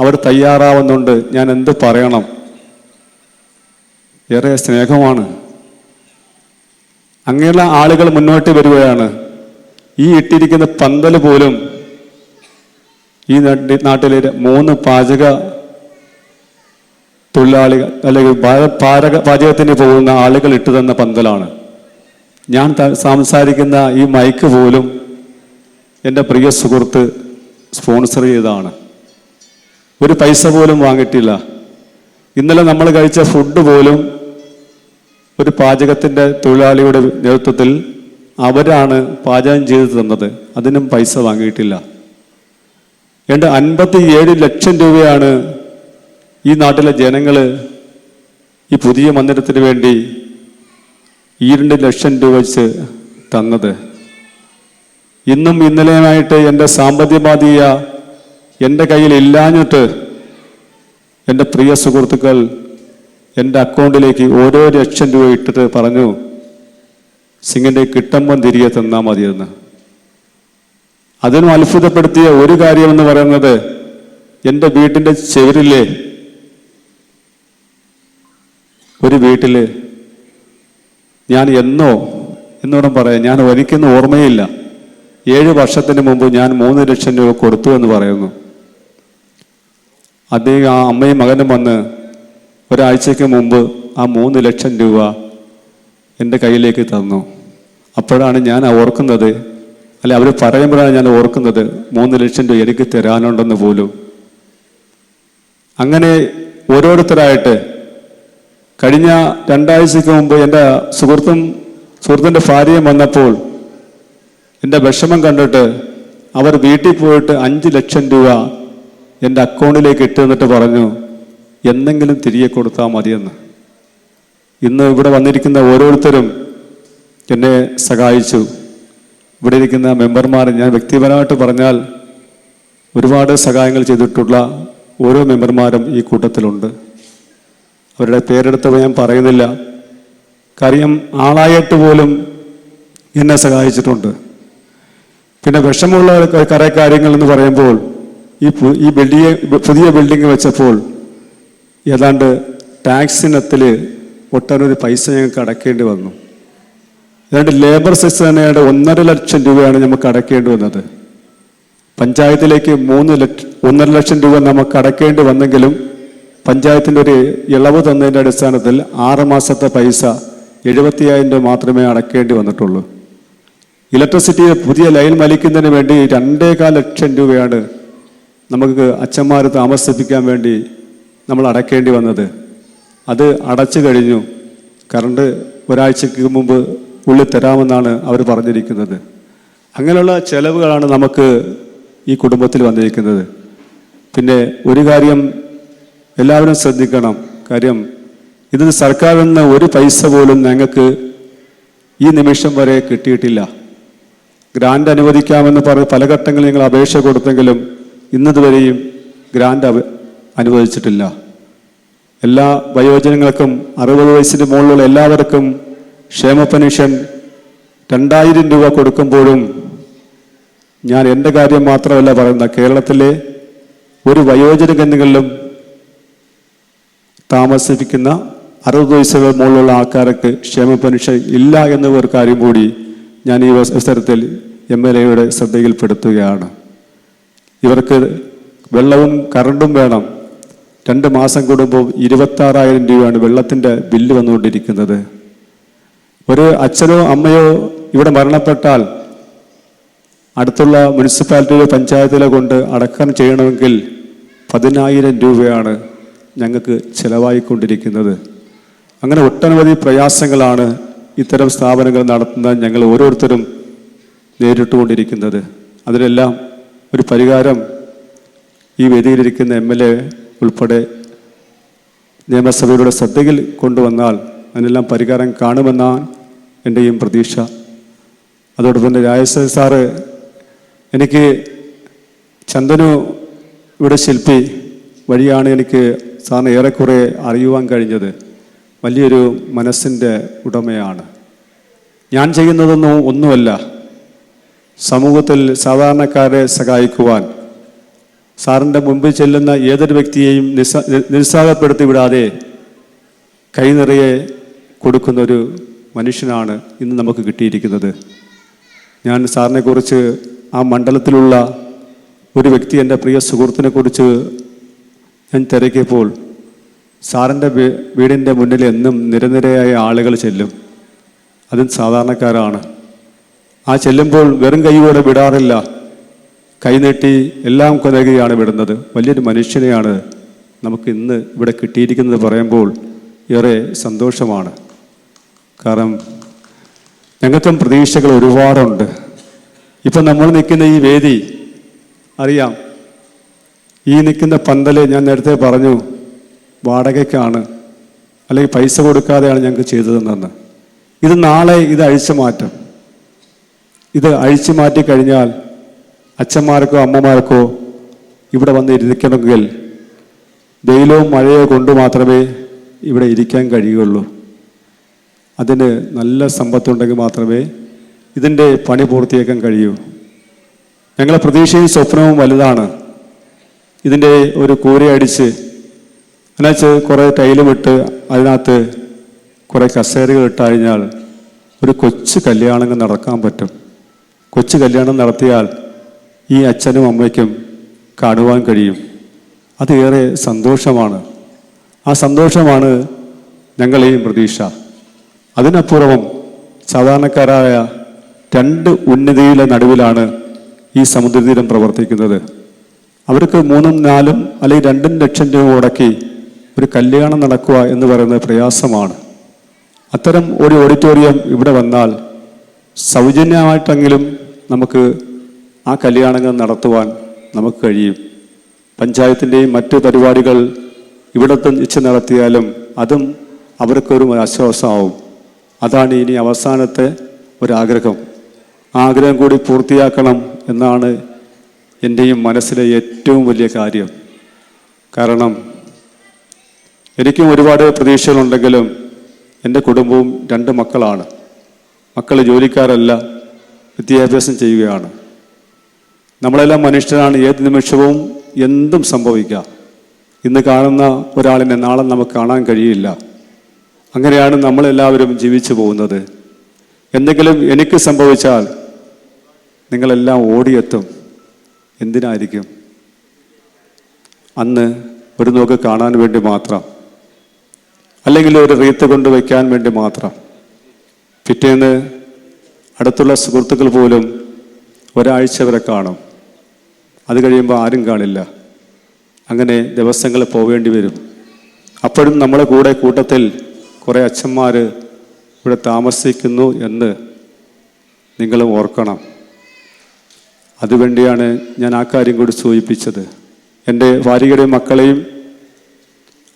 അവർ തയ്യാറാവുന്നുണ്ട്. ഞാൻ എന്ത് പറയണം? ഏറെ സ്നേഹമാണ്. അങ്ങനെയുള്ള ആളുകൾ മുന്നോട്ട് വരികയാണ്. ഈ ഇട്ടിരിക്കുന്ന പന്തൽ പോലും ഈ നാട്ടിലെ 3 പാചക തൊഴിലാളികൾ അല്ലെങ്കിൽ പാചകത്തിന് പോകുന്ന ആളുകൾ ഇട്ടു തന്ന പന്തലാണ്. ഞാൻ സംസാരിക്കുന്ന ഈ മൈക്ക് പോലും എൻ്റെ പ്രിയ സുഹൃത്ത് സ്പോൺസർ ചെയ്തതാണ്. ഒരു പൈസ പോലും വാങ്ങിയിട്ടില്ല. ഇന്നലെ നമ്മൾ കഴിച്ച ഫുഡ് പോലും ഒരു പാചകത്തിൻ്റെ തൊഴിലാളിയുടെ നേതൃത്വത്തിൽ അവരാണ് പാചകം ചെയ്ത് തന്നത്. അതിനും പൈസ വാങ്ങിയിട്ടില്ല. 57 ലക്ഷം രൂപയാണ് ഈ നാട്ടിലെ ജനങ്ങൾ ഈ പുതിയ മന്ദിരത്തിന് വേണ്ടി 2 ലക്ഷം രൂപ വെച്ച് തന്നത്. ഇന്നും ഇന്നലെയുമായിട്ട് എൻ്റെ സാമ്പത്തികബാധ്യത എൻ്റെ കയ്യിൽ ഇല്ലാഞ്ഞിട്ട് എൻ്റെ പ്രിയ സുഹൃത്തുക്കൾ എൻ്റെ അക്കൗണ്ടിലേക്ക് ഓരോ 1 ലക്ഷം രൂപ ഇട്ടിട്ട് പറഞ്ഞു, സിംഗിൻ്റെ കിട്ടുമ്പം തിരികെ തന്നാൽ മതിയെന്ന്. അതിനും അത്ഭുതപ്പെടുത്തിയ ഒരു കാര്യമെന്ന് പറയുന്നത്, എൻ്റെ വീട്ടിൻ്റെ ചെവിരിലെ ഒരു വീട്ടിൽ ഞാൻ എന്നോടും പറയാം, ഞാൻ ഒരിക്കലും ഓർമ്മയില്ല, 7 വർഷത്തിന് മുമ്പ് ഞാൻ 3 ലക്ഷം രൂപ കൊടുത്തു എന്ന് പറയുന്നു. അദ്ദേഹം ആ അമ്മയും മകനും വന്ന് ഒരാഴ്ചയ്ക്ക് മുമ്പ് ആ 3 ലക്ഷം രൂപ എൻ്റെ കയ്യിലേക്ക് തന്നു. അപ്പോഴാണ് ഞാൻ ഓർക്കുന്നത്, അല്ല അവർ പറയുമ്പോഴാണ് ഞാൻ ഓർക്കുന്നത് 3 ലക്ഷം രൂപ എനിക്ക് തരാനുണ്ടെന്ന് പോലും. അങ്ങനെ ഓരോരുത്തരായിട്ട് കഴിഞ്ഞ 2 ആഴ്ചയ്ക്ക് മുമ്പ് എൻ്റെ സുഹൃത്തിൻ്റെ ഭാര്യയും വന്നപ്പോൾ എൻ്റെ വിഷമം കണ്ടിട്ട് അവർ വീട്ടിൽ പോയിട്ട് 5 ലക്ഷം രൂപ എൻ്റെ അക്കൗണ്ടിലേക്ക് ഇട്ട് തന്നിട്ട് പറഞ്ഞു, എന്തെങ്കിലും തിരികെ കൊടുത്താൽ മതിയെന്ന്. ഇന്ന് ഇവിടെ വന്നിരിക്കുന്ന ഓരോരുത്തരും എന്നെ സഹായിച്ചു. ഇവിടെ ഇരിക്കുന്ന മെമ്പർമാർ, ഞാൻ വ്യക്തിപരമായിട്ട് പറഞ്ഞാൽ ഒരുപാട് സഹായങ്ങൾ ചെയ്തിട്ടുള്ള ഓരോ മെമ്പർമാരും ഈ കൂട്ടത്തിലുണ്ട്. അവരുടെ പേരെടുത്ത് ഞാൻ പറയുന്നില്ല, കാര്യം ആളായിട്ട് പോലും എന്നെ സഹായിച്ചിട്ടുണ്ട്. പിന്നെ വിഷമമുള്ള കുറേ കാര്യങ്ങൾ എന്ന് പറയുമ്പോൾ, ഈ പുതിയ ബിൽഡിംഗ് വെച്ചപ്പോൾ ഏതാണ്ട് ടാക്സിനത്തിൽ ഒട്ടനവധി പൈസ ഞങ്ങൾക്ക് അടയ്ക്കേണ്ടി വന്നു. ഏതാണ്ട് ലേബർ സെസ് തന്നെയാണ് 1.5 ലക്ഷം രൂപയാണ് നമുക്ക് അടയ്ക്കേണ്ടി വന്നത്. പഞ്ചായത്തിലേക്ക് 1.5 ലക്ഷം രൂപ നമുക്ക് അടയ്ക്കേണ്ടി വന്നെങ്കിലും പഞ്ചായത്തിൻ്റെ ഒരു ഇളവ് തന്നതിൻ്റെ അടിസ്ഥാനത്തിൽ 6 മാസത്തെ പൈസ 75,000 രൂപ മാത്രമേ അടയ്ക്കേണ്ടി വന്നിട്ടുള്ളൂ. ഇലക്ട്രിസിറ്റി പുതിയ ലൈൻ വലിക്കുന്നതിന് വേണ്ടി 2.25 ലക്ഷം രൂപയാണ് നമുക്ക് അച്ഛന്മാർ താമസിപ്പിക്കാൻ വേണ്ടി നമ്മൾ അടയ്ക്കേണ്ടി വന്നത്. അത് അടച്ചു കഴിഞ്ഞു. കറണ്ട് ഒരാഴ്ചക്ക് മുമ്പ് ഉള്ളിൽ തരാമെന്നാണ് അവർ പറഞ്ഞിരിക്കുന്നത്. അങ്ങനെയുള്ള ചെലവുകളാണ് നമുക്ക് ഈ കുടുംബത്തിൽ വന്നിരിക്കുന്നത്. പിന്നെ ഒരു കാര്യം എല്ലാവരും ശ്രദ്ധിക്കണം. കാര്യം ഇത് സർക്കാരിൽ നിന്ന് ഒരു പൈസ പോലും ഞങ്ങൾക്ക് ഈ നിമിഷം വരെ കിട്ടിയിട്ടില്ല. ഗ്രാൻഡ് അനുവദിക്കാമെന്ന് പറഞ്ഞ് പല ഘട്ടങ്ങളിൽ ഞങ്ങൾ അപേക്ഷ കൊടുത്തെങ്കിലും ഇന്നതുവരെയും ഗ്രാൻഡ് അനുവദിച്ചിട്ടില്ല. എല്ലാ വയോജനങ്ങൾക്കും 60 വയസ്സിന് മുകളിലുള്ള എല്ലാവർക്കും ക്ഷേമ പെൻഷൻ 2000 രൂപ കൊടുക്കുമ്പോഴും ഞാൻ എൻ്റെ കാര്യം മാത്രമല്ല പറയുന്നത്, കേരളത്തിലെ ഒരു വയോജന കേന്ദ്രങ്ങളിലും താമസിപ്പിക്കുന്ന 60 വയസ്സിന് മുകളിലുള്ള ആൾക്കാർക്ക് ക്ഷേമ പെൻഷൻ ഇല്ല എന്ന ഒരു കാര്യം കൂടി ഞാൻ ഈ അവസരത്തിൽ MLAയുടെ ശ്രദ്ധയിൽപ്പെടുത്തുകയാണ്. ഇവർക്ക് വെള്ളവും കറണ്ടും വേണം. 2 മാസം കൂടുമ്പോൾ 26,000 രൂപയാണ് വെള്ളത്തിൻ്റെ ബില്ല് വന്നുകൊണ്ടിരിക്കുന്നത്. ഒരു അച്ഛനോ അമ്മയോ ഇവിടെ മരണപ്പെട്ടാൽ അടുത്തുള്ള മുനിസിപ്പാലിറ്റിയിലോ പഞ്ചായത്തിലോ കൊണ്ട് അടക്കം ചെയ്യണമെങ്കിൽ 10,000 രൂപയാണ് ഞങ്ങൾക്ക് ചിലവായിക്കൊണ്ടിരിക്കുന്നത്. അങ്ങനെ ഒട്ടനവധി പ്രയാസങ്ങളാണ് ഇത്തരം സ്ഥാപനങ്ങൾ നടത്തുന്ന ഞങ്ങൾ ഓരോരുത്തരും നേരിട്ടുകൊണ്ടിരിക്കുന്നത്. അതിനെല്ലാം ഒരു പരിഹാരം ഈ വേദിയിലിരിക്കുന്ന MLA ഉൾപ്പെടെ നിയമസഭയുടെ ശ്രദ്ധയിൽ കൊണ്ടുവന്നാൽ അതിനെല്ലാം പരിഹാരം കാണുമെന്നാണ് എൻ്റെയും പ്രതീക്ഷ. അതോടൊപ്പം തന്നെ രാജേഷ് സാറ്, എനിക്ക് ചന്ദനു ഇവിടെ ശില്പി വഴിയാണ് എനിക്ക് സാറിന് ഏറെക്കുറെ അറിയുവാൻ കഴിഞ്ഞത്. വലിയൊരു മനസ്സിൻ്റെ ഉടമയാണ്. ഞാൻ ചെയ്യുന്നതൊന്നും ഒന്നുമല്ല, സമൂഹത്തിൽ സാധാരണക്കാരെ സഹായിക്കുവാൻ സാറിൻ്റെ മുമ്പിൽ ചെല്ലുന്ന ഏതൊരു വ്യക്തിയെയും നിരുത്സാഹപ്പെടുത്തി വിടാതെ കൈനിറയെ കൊടുക്കുന്നൊരു മനുഷ്യനാണ് ഇന്ന് നമുക്ക് കിട്ടിയിരിക്കുന്നത്. ഞാൻ സാറിനെക്കുറിച്ച് ആ മണ്ഡലത്തിലുള്ള ഒരു വ്യക്തി, എൻ്റെ പ്രിയ സുഹൃത്തിനെ കുറിച്ച് ഞാൻ തിരക്കിയപ്പോൾ സാറിൻ്റെ വീടിൻ്റെ മുന്നിൽ എന്നും നിരനിരയായ ആളുകൾ ചെല്ലും. അതും സാധാരണക്കാരാണ്. ആ ചെല്ലുമ്പോൾ വെറും കൈയോടെ വിടാറില്ല, കൈനീട്ടി എല്ലാം കൊലകുകയാണ് വിടുന്നത്. വലിയൊരു മനുഷ്യനെയാണ് നമുക്ക് ഇന്ന് ഇവിടെ കിട്ടിയിരിക്കുന്നത് പറയുമ്പോൾ ഏറെ സന്തോഷമാണ്. കാരണം ഞങ്ങൾക്കും പ്രതീക്ഷകൾ ഒരുപാടുണ്ട്. ഇപ്പം നമ്മൾ നിൽക്കുന്ന ഈ വേദി അറിയാം, ഈ നിൽക്കുന്ന പന്തല് ഞാൻ നേരത്തെ പറഞ്ഞു വാടകയ്ക്കാണ്, അല്ലെങ്കിൽ പൈസ കൊടുക്കാതെയാണ് ഞങ്ങൾക്ക് ചെയ്തതെന്ന്. ഇത് നാളെ ഇത് അഴിച്ചു മാറ്റും. ഇത് അഴിച്ചു മാറ്റി കഴിഞ്ഞാൽ അച്ഛന്മാർക്കോ അമ്മമാർക്കോ ഇവിടെ വന്ന് ഇരിക്കണമെങ്കിൽ വെയിലോ മഴയോ കൊണ്ട് മാത്രമേ ഇവിടെ ഇരിക്കാൻ കഴിയുകയുള്ളൂ. അതിന് നല്ല സമ്പത്തുണ്ടെങ്കിൽ മാത്രമേ ഇതിൻ്റെ പണി പൂർത്തിയാക്കാൻ കഴിയൂ. ഞങ്ങളെ പ്രതീക്ഷയും സ്വപ്നവും വലുതാണ്. ഇതിൻ്റെ ഒരു കൂരയടിച്ച് അതിനകത്ത് കുറേ ടൈലും ഇട്ട് അതിനകത്ത് കുറേ കസേരകൾ ഇട്ട് കഴിഞ്ഞാൽ ഒരു കൊച്ചു കല്യാണങ്ങൾ നടക്കാൻ പറ്റും. കൊച്ചു കല്യാണം നടത്തിയാൽ ഈ അച്ഛനും അമ്മയ്ക്കും കാണുവാൻ കഴിയും. അത് ഏറെ സന്തോഷമാണ്. ആ സന്തോഷമാണ് ഞങ്ങളെയും പ്രതീക്ഷ. അതിനപ്പുറം സാധാരണക്കാരായ 2 ഉന്നതിയുടെ നടുവിലാണ് ഈ സമുദ്രതീരം പ്രവർത്തിക്കുന്നത്. അവർക്ക് 3, 4 അല്ലെങ്കിൽ 2 ലക്ഷം രൂപ മുടക്കി ഒരു കല്യാണം നടക്കുക എന്ന് പറയുന്നത് പ്രയാസമാണ്. അത്തരം ഒരു ഓഡിറ്റോറിയം ഇവിടെ വന്നാൽ സൗജന്യമായിട്ടെങ്കിലും നമുക്ക് ആ കല്യാണങ്ങൾ നടത്തുവാൻ നമുക്ക് കഴിയും. പഞ്ചായത്തിൻ്റെയും മറ്റു പരിപാടികൾ ഇവിടെ വെച്ച് നടത്തിയാലും അതും അവർക്കൊരു ആശ്വാസമാവും. അതാണ് ഇനി അവസാനത്തെ ഒരാഗ്രഹം. ആഗ്രഹം കൂടി പൂർത്തിയാക്കണം എന്നാണ് എൻ്റെയും മനസ്സിലെ ഏറ്റവും വലിയ കാര്യം. കാരണം എനിക്കും ഒരുപാട് പ്രതീക്ഷകളുണ്ടെങ്കിലും എൻ്റെ കുടുംബവും 2 മക്കളാണ്. മക്കൾ ജോലിക്കാരല്ല, വിദ്യാഭ്യാസം ചെയ്യുകയാണ്. നമ്മളെല്ലാം മനുഷ്യരാണ്. ഏത് നിമിഷവും എന്തും സംഭവിക്കാം. ഇന്ന് കാണുന്ന ഒരാളിനെ നാളെ നമുക്ക് കാണാൻ കഴിയില്ല. അങ്ങനെയാണ് നമ്മളെല്ലാവരും ജീവിച്ചു പോകുന്നത്. എന്തെങ്കിലും എനിക്ക് സംഭവിച്ചാൽ നിങ്ങളെല്ലാം ഓടിയെത്തും. എന്തിനായിരിക്കും? അന്ന് ഒരു നോക്ക് കാണാൻ വേണ്ടി മാത്രം, അല്ലെങ്കിൽ ഒരു റീത്ത് കൊണ്ട് വയ്ക്കാൻ വേണ്ടി മാത്രം. പിറ്റേന്ന് അടുത്തുള്ള സുഹൃത്തുക്കൾ പോലും ഒരാഴ്ച വരെ കാണും. അത് കഴിയുമ്പോൾ ആരും കാണില്ല. അങ്ങനെ ദിവസങ്ങൾ പോവേണ്ടി വരും. അപ്പോഴും നമ്മളെ കൂട്ടത്തിൽ കുറേ അച്ഛന്മാർ ഇവിടെ താമസിക്കുന്നു എന്ന് നിങ്ങളും ഓർക്കണം. അതുവേണ്ടിയാണ് ഞാൻ ആ കാര്യം കൂടി സൂചിപ്പിച്ചത്. എൻ്റെ ഭാര്യയുടെയും മക്കളെയും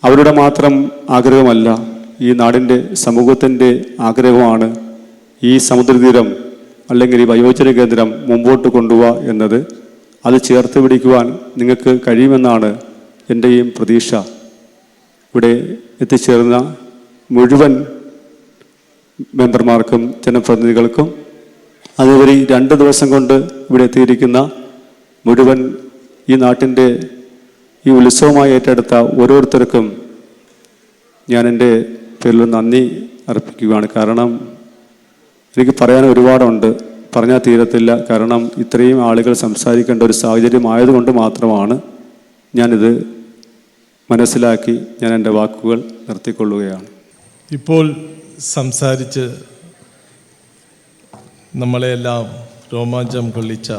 അവരുടെ മാത്രം ആഗ്രഹമല്ല, ഈ നാടിൻ്റെ സമൂഹത്തിൻ്റെ ആഗ്രഹമാണ് ഈ സമുദ്രതീരം അല്ലെങ്കിൽ ഈ വയോജന കേന്ദ്രം മുമ്പോട്ട് കൊണ്ടുപോവുക എന്നത്. അത് ചേർത്ത് പിടിക്കുവാൻ നിങ്ങൾക്ക് കഴിയുമെന്നാണ് എൻ്റെയും പ്രതീക്ഷ. ഇവിടെ എത്തിച്ചേർന്ന മുഴുവൻ മെമ്പർമാർക്കും ജനപ്രതിനിധികൾക്കും അതുവരെ 2 ദിവസം കൊണ്ട് ഇവിടെ എത്തിയിരിക്കുന്ന മുഴുവൻ ഈ നാട്ടിൻ്റെ ഈ ഉത്സവമായി ഏറ്റെടുത്ത ഓരോരുത്തർക്കും ഞാൻ എൻ്റെ പേരിൽ നന്ദി അർപ്പിക്കുകയാണ്. കാരണം എനിക്ക് പറയാൻ ഒരുപാടുണ്ട്, പറഞ്ഞാൽ തീരത്തില്ല. കാരണം ഇത്രയും ആളുകൾ സംസാരിക്കേണ്ട ഒരു സാഹചര്യമായതുകൊണ്ട് മാത്രമാണ് ഞാനിത് മനസ്സിലാക്കി ഞാൻ എൻ്റെ വാക്കുകൾ നിർത്തിക്കൊള്ളുകയാണ്. ഇപ്പോൾ സംസാരിച്ച് നമ്മളെല്ലാം രോമാഞ്ചം കൊള്ളിച്ച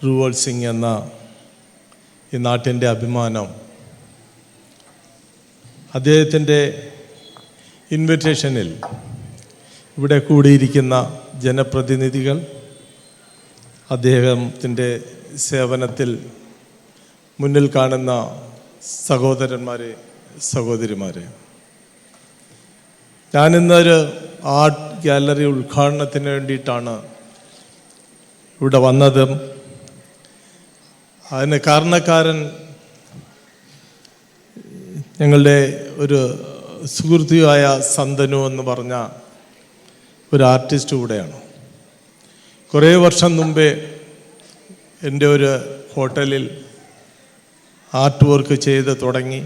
റുവോൾ സിംഗ് എന്ന ഈ നാട്ടിൻ്റെ അഭിമാനം, അദ്ദേഹത്തിൻ്റെ ഇൻവിറ്റേഷനിൽ ഇവിടെ കൂടിയിരിക്കുന്ന ജനപ്രതിനിധികൾ, അദ്ദേഹത്തിൻ്റെ സേവനത്തിൽ മുന്നിൽ കാണുന്ന സഹോദരന്മാരെ, സഹോദരിമാരെ, ഞാനിന്നൊരു ആർട്ട് ഗാലറി ഉദ്ഘാടനത്തിന് വേണ്ടിയിട്ടാണ് ഇവിടെ വന്നതും. അതിന് കാരണക്കാരൻ ഞങ്ങളുടെ ഒരു സുഹൃത്തിയായ സന്തനു എന്ന് പറഞ്ഞ ഒരു ആർട്ടിസ്റ്റ് കൂടെയാണ്. കുറേ വർഷം മുമ്പേ എൻ്റെ ഒരു ഹോട്ടലിൽ ആർട്ട് വർക്ക് ചെയ്ത് തുടങ്ങി.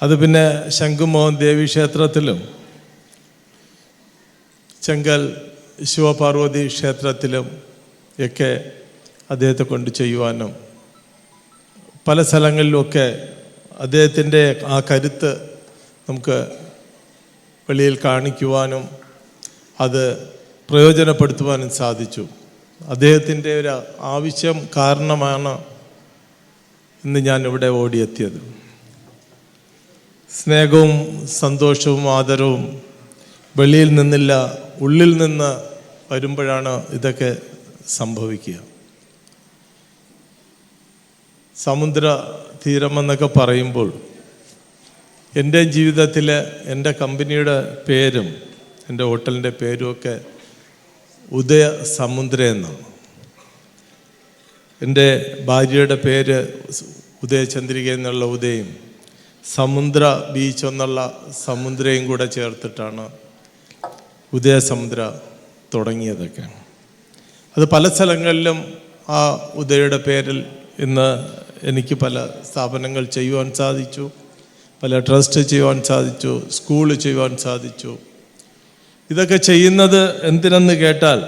അത് പിന്നെ ശംഖുമോഹൻ ദേവി ക്ഷേത്രത്തിലും ചെങ്കൽ ശിവപാർവതി ക്ഷേത്രത്തിലും ഒക്കെ അദ്ദേഹത്തെ കൊണ്ട് ചെയ്യുവാനും പല സ്ഥലങ്ങളിലുമൊക്കെ അദ്ദേഹത്തിൻ്റെ ആ കരുത്ത് നമുക്ക് വെളിയിൽ കാണിക്കുവാനും അത് പ്രയോജനപ്പെടുത്തുവാനും സാധിച്ചു. അദ്ദേഹത്തിൻ്റെ ഒരു ആവശ്യം കാരണമാണ് ഇന്ന് ഞാൻ ഇവിടെ ഓടിയെത്തിയത്. സ്നേഹവും സന്തോഷവും ആദരവും വെളിയിൽ നിന്നില്ല, ഉള്ളിൽ നിന്ന് വരുമ്പോഴാണ് ഇതൊക്കെ സംഭവിക്കുക. സമുദ്ര തീരമെന്നൊക്കെ പറയുമ്പോൾ എൻ്റെ ജീവിതത്തിൽ എൻ്റെ കമ്പനിയുടെ പേരും എൻ്റെ ഹോട്ടലിൻ്റെ പേരുമൊക്കെ ഉദയ സമുദ്ര എന്നാണ്. എൻ്റെ ഭാര്യയുടെ പേര് ഉദയചന്ദ്രിക എന്നുള്ള ഉദയം, സമുദ്ര ബീച്ച് എന്നുള്ള സമുദ്രയും കൂടെ ചേർത്തിട്ടാണ് ഉദയസമുദ്ര തുടങ്ങിയതൊക്കെ. അത് പല സ്ഥലങ്ങളിലും ആ ഉദയയുടെ പേരിൽ ഇന്ന് എനിക്ക് പല സ്ഥാപനങ്ങൾ ചെയ്യുവാൻ സാധിച്ചു, പല ട്രസ്റ്റ് ചെയ്യുവാൻ സാധിച്ചു, സ്കൂൾ ചെയ്യുവാൻ സാധിച്ചു. ഇതൊക്കെ ചെയ്യുന്നത് എന്തിനെന്ന് കേട്ടാൽ,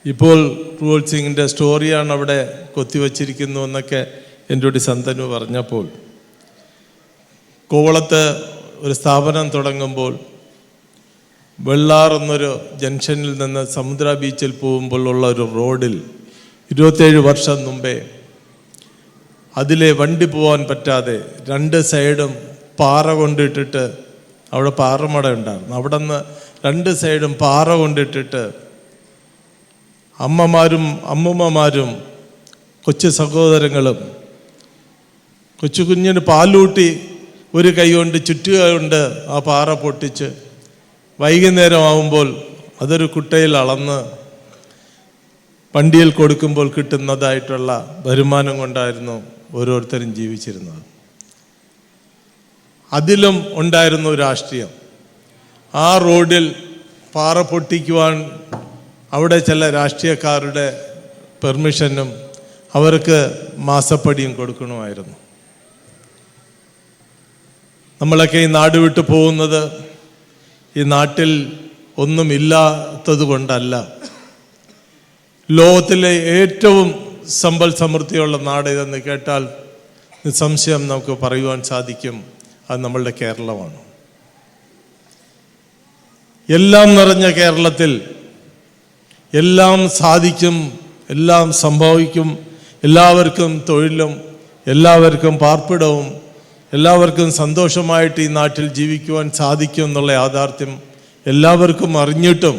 ഇപ്പോൾ റുവോൾ സിംഗിൻ്റെ സ്റ്റോറിയാണ് അവിടെ കൊത്തിവച്ചിരിക്കുന്നു എന്നൊക്കെ എൻ്റെ സന്തനു പറഞ്ഞപ്പോൾ, കോവളത്ത് ഒരു സ്ഥാപനം തുടങ്ങുമ്പോൾ വെള്ളാർ എന്നൊരു ജംഗ്ഷനിൽ നിന്ന് സമുദ്ര ബീച്ചിൽ പോകുമ്പോൾ ഉള്ള ഒരു റോഡിൽ 27 വർഷം മുമ്പേ അതിലെ വണ്ടി പോകാൻ പറ്റാതെ 2 സൈഡും പാറ കൊണ്ടിട്ടിട്ട്, അവിടെ പാറമട ഉണ്ടായിരുന്നു, അവിടെ നിന്ന് 2 സൈഡും പാറ കൊണ്ടിട്ടിട്ട് അമ്മമാരും അമ്മൂമ്മമാരും കൊച്ചു സഹോദരങ്ങളും കൊച്ചു കുഞ്ഞിന് പാലൂട്ടി ഒരു കൈ കൊണ്ട് ചുറ്റുക കൊണ്ട് ആ പാറ പൊട്ടിച്ച് വൈകുന്നേരം ആവുമ്പോൾ അതൊരു കുട്ടയിൽ അളന്ന് വണ്ടിയിൽ കൊടുക്കുമ്പോൾ കിട്ടുന്നതായിട്ടുള്ള വരുമാനം കൊണ്ടായിരുന്നു ഓരോരുത്തരും ജീവിച്ചിരുന്നത്. അതിലും ഉണ്ടായിരുന്നു രാഷ്ട്രീയം. ആ റോഡിൽ പാറ പൊട്ടിക്കുവാൻ അവിടെ ചില രാഷ്ട്രീയക്കാരുടെ പെർമിഷനും അവർക്ക് മാസപ്പടിയും കൊടുക്കണമായിരുന്നു. നമ്മളൊക്കെ ഈ നാട് വിട്ടു പോകുന്നത് ഈ നാട്ടിൽ ഒന്നുമില്ലാത്തത് കൊണ്ടല്ല. ലോകത്തിലെ ഏറ്റവും സമ്പൽ സമൃദ്ധിയുള്ള നാട് ഇതെന്ന് കേട്ടാൽ നിസ്സംശയം നമുക്ക് പറയുവാൻ സാധിക്കും, അത് നമ്മളുടെ കേരളമാണ്. എല്ലാം നിറഞ്ഞ കേരളത്തിൽ എല്ലാം സാധിക്കും, എല്ലാം സംഭവിക്കും, എല്ലാവർക്കും തൊഴിലും എല്ലാവർക്കും പാർപ്പിടവും എല്ലാവർക്കും സന്തോഷമായിട്ട് ഈ നാട്ടിൽ ജീവിക്കുവാൻ സാധിക്കും എന്നുള്ള യാഥാർത്ഥ്യം എല്ലാവർക്കും അറിഞ്ഞിട്ടും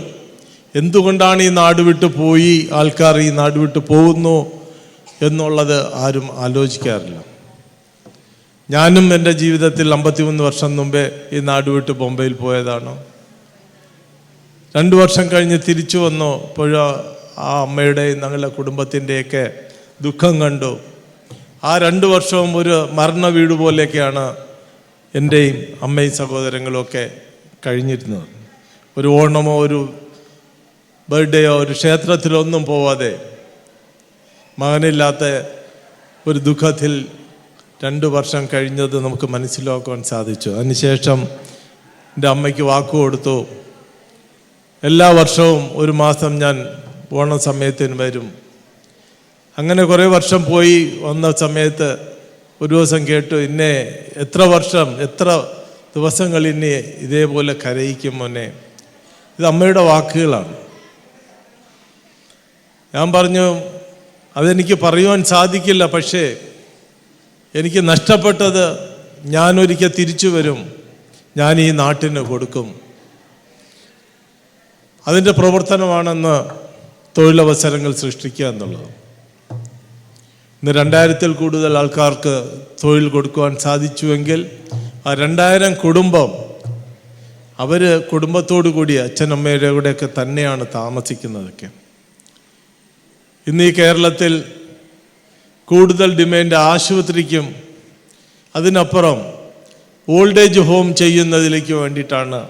എന്തുകൊണ്ടാണ് ഈ നാട് വിട്ടു പോയി ആൾക്കാർ ഈ നാട് വിട്ടു പോകുന്നു എന്നുള്ളത് ആരും ആലോചിക്കാറില്ല. ഞാനും എൻ്റെ ജീവിതത്തിൽ 53 വർഷം മുമ്പേ ഈ നാട് വിട്ട് ബോംബെയിൽ പോയതാണ്. 2 വർഷം കഴിഞ്ഞ് തിരിച്ചു വന്നു. ഇപ്പോഴും ആ അമ്മയുടെയും ഞങ്ങളുടെ കുടുംബത്തിൻ്റെയൊക്കെ ദുഃഖം കണ്ടു. ആ 2 വർഷവും ഒരു മരണ വീട് പോലെയൊക്കെയാണ് എൻ്റെയും അമ്മയും സഹോദരങ്ങളും ഒക്കെ കഴിഞ്ഞിരുന്നത്. ഒരു ഓണമോ ഒരു ബർത്ത്ഡേയോ ഒരു ക്ഷേത്രത്തിലൊന്നും പോവാതെ മകനില്ലാത്ത ഒരു ദുഃഖത്തിൽ 2 വർഷം കഴിഞ്ഞത് നമുക്ക് മനസ്സിലാക്കുവാൻ സാധിച്ചു. അതിനുശേഷം എൻ്റെ അമ്മയ്ക്ക് വാക്ക് കൊടുത്തു, എല്ലാ വർഷവും ഒരു മാസം ഞാൻ ഓണ സമയത്തിന് വരും. അങ്ങനെ കുറേ വർഷം പോയി വന്ന സമയത്ത് ഒരു ദിവസം കേട്ടു, ഇന്നെ എത്ര വർഷം എത്ര ദിവസങ്ങൾ ഇനി ഇതേപോലെ കരയിക്കും മോനെ. ഇത് അമ്മയുടെ വാക്കുകളാണ്. ഞാൻ പറഞ്ഞു, അതെനിക്ക് പറയുവാൻ സാധിക്കില്ല, പക്ഷേ എനിക്ക് നഷ്ടപ്പെട്ടത് ഞാനൊരിക്കൽ തിരിച്ചു വരും, ഞാൻ ഈ നാട്ടിന് കൊടുക്കും. അതിൻ്റെ പ്രവർത്തനമാണെന്ന് തൊഴിലവസരങ്ങൾ സൃഷ്ടിക്കുക എന്നുള്ളത്. ഇന്ന് 2000-ൽ കൂടുതൽ ആൾക്കാർക്ക് തൊഴിൽ കൊടുക്കുവാൻ സാധിച്ചുവെങ്കിൽ ആ 2000 കുടുംബം അവർ കുടുംബത്തോടു കൂടി അച്ഛനമ്മയുടെ കൂടെയൊക്കെ തന്നെയാണ് താമസിക്കുന്നതൊക്കെ. ഇന്ന് ഈ കേരളത്തിൽ കൂടുതൽ ഡിമാൻഡ് ആശുപത്രിക്കും അതിനപ്പുറം ഓൾഡ് ഏജ് ഹോം ചെയ്യുന്നതിലേക്ക് വേണ്ടിയിട്ടാണ്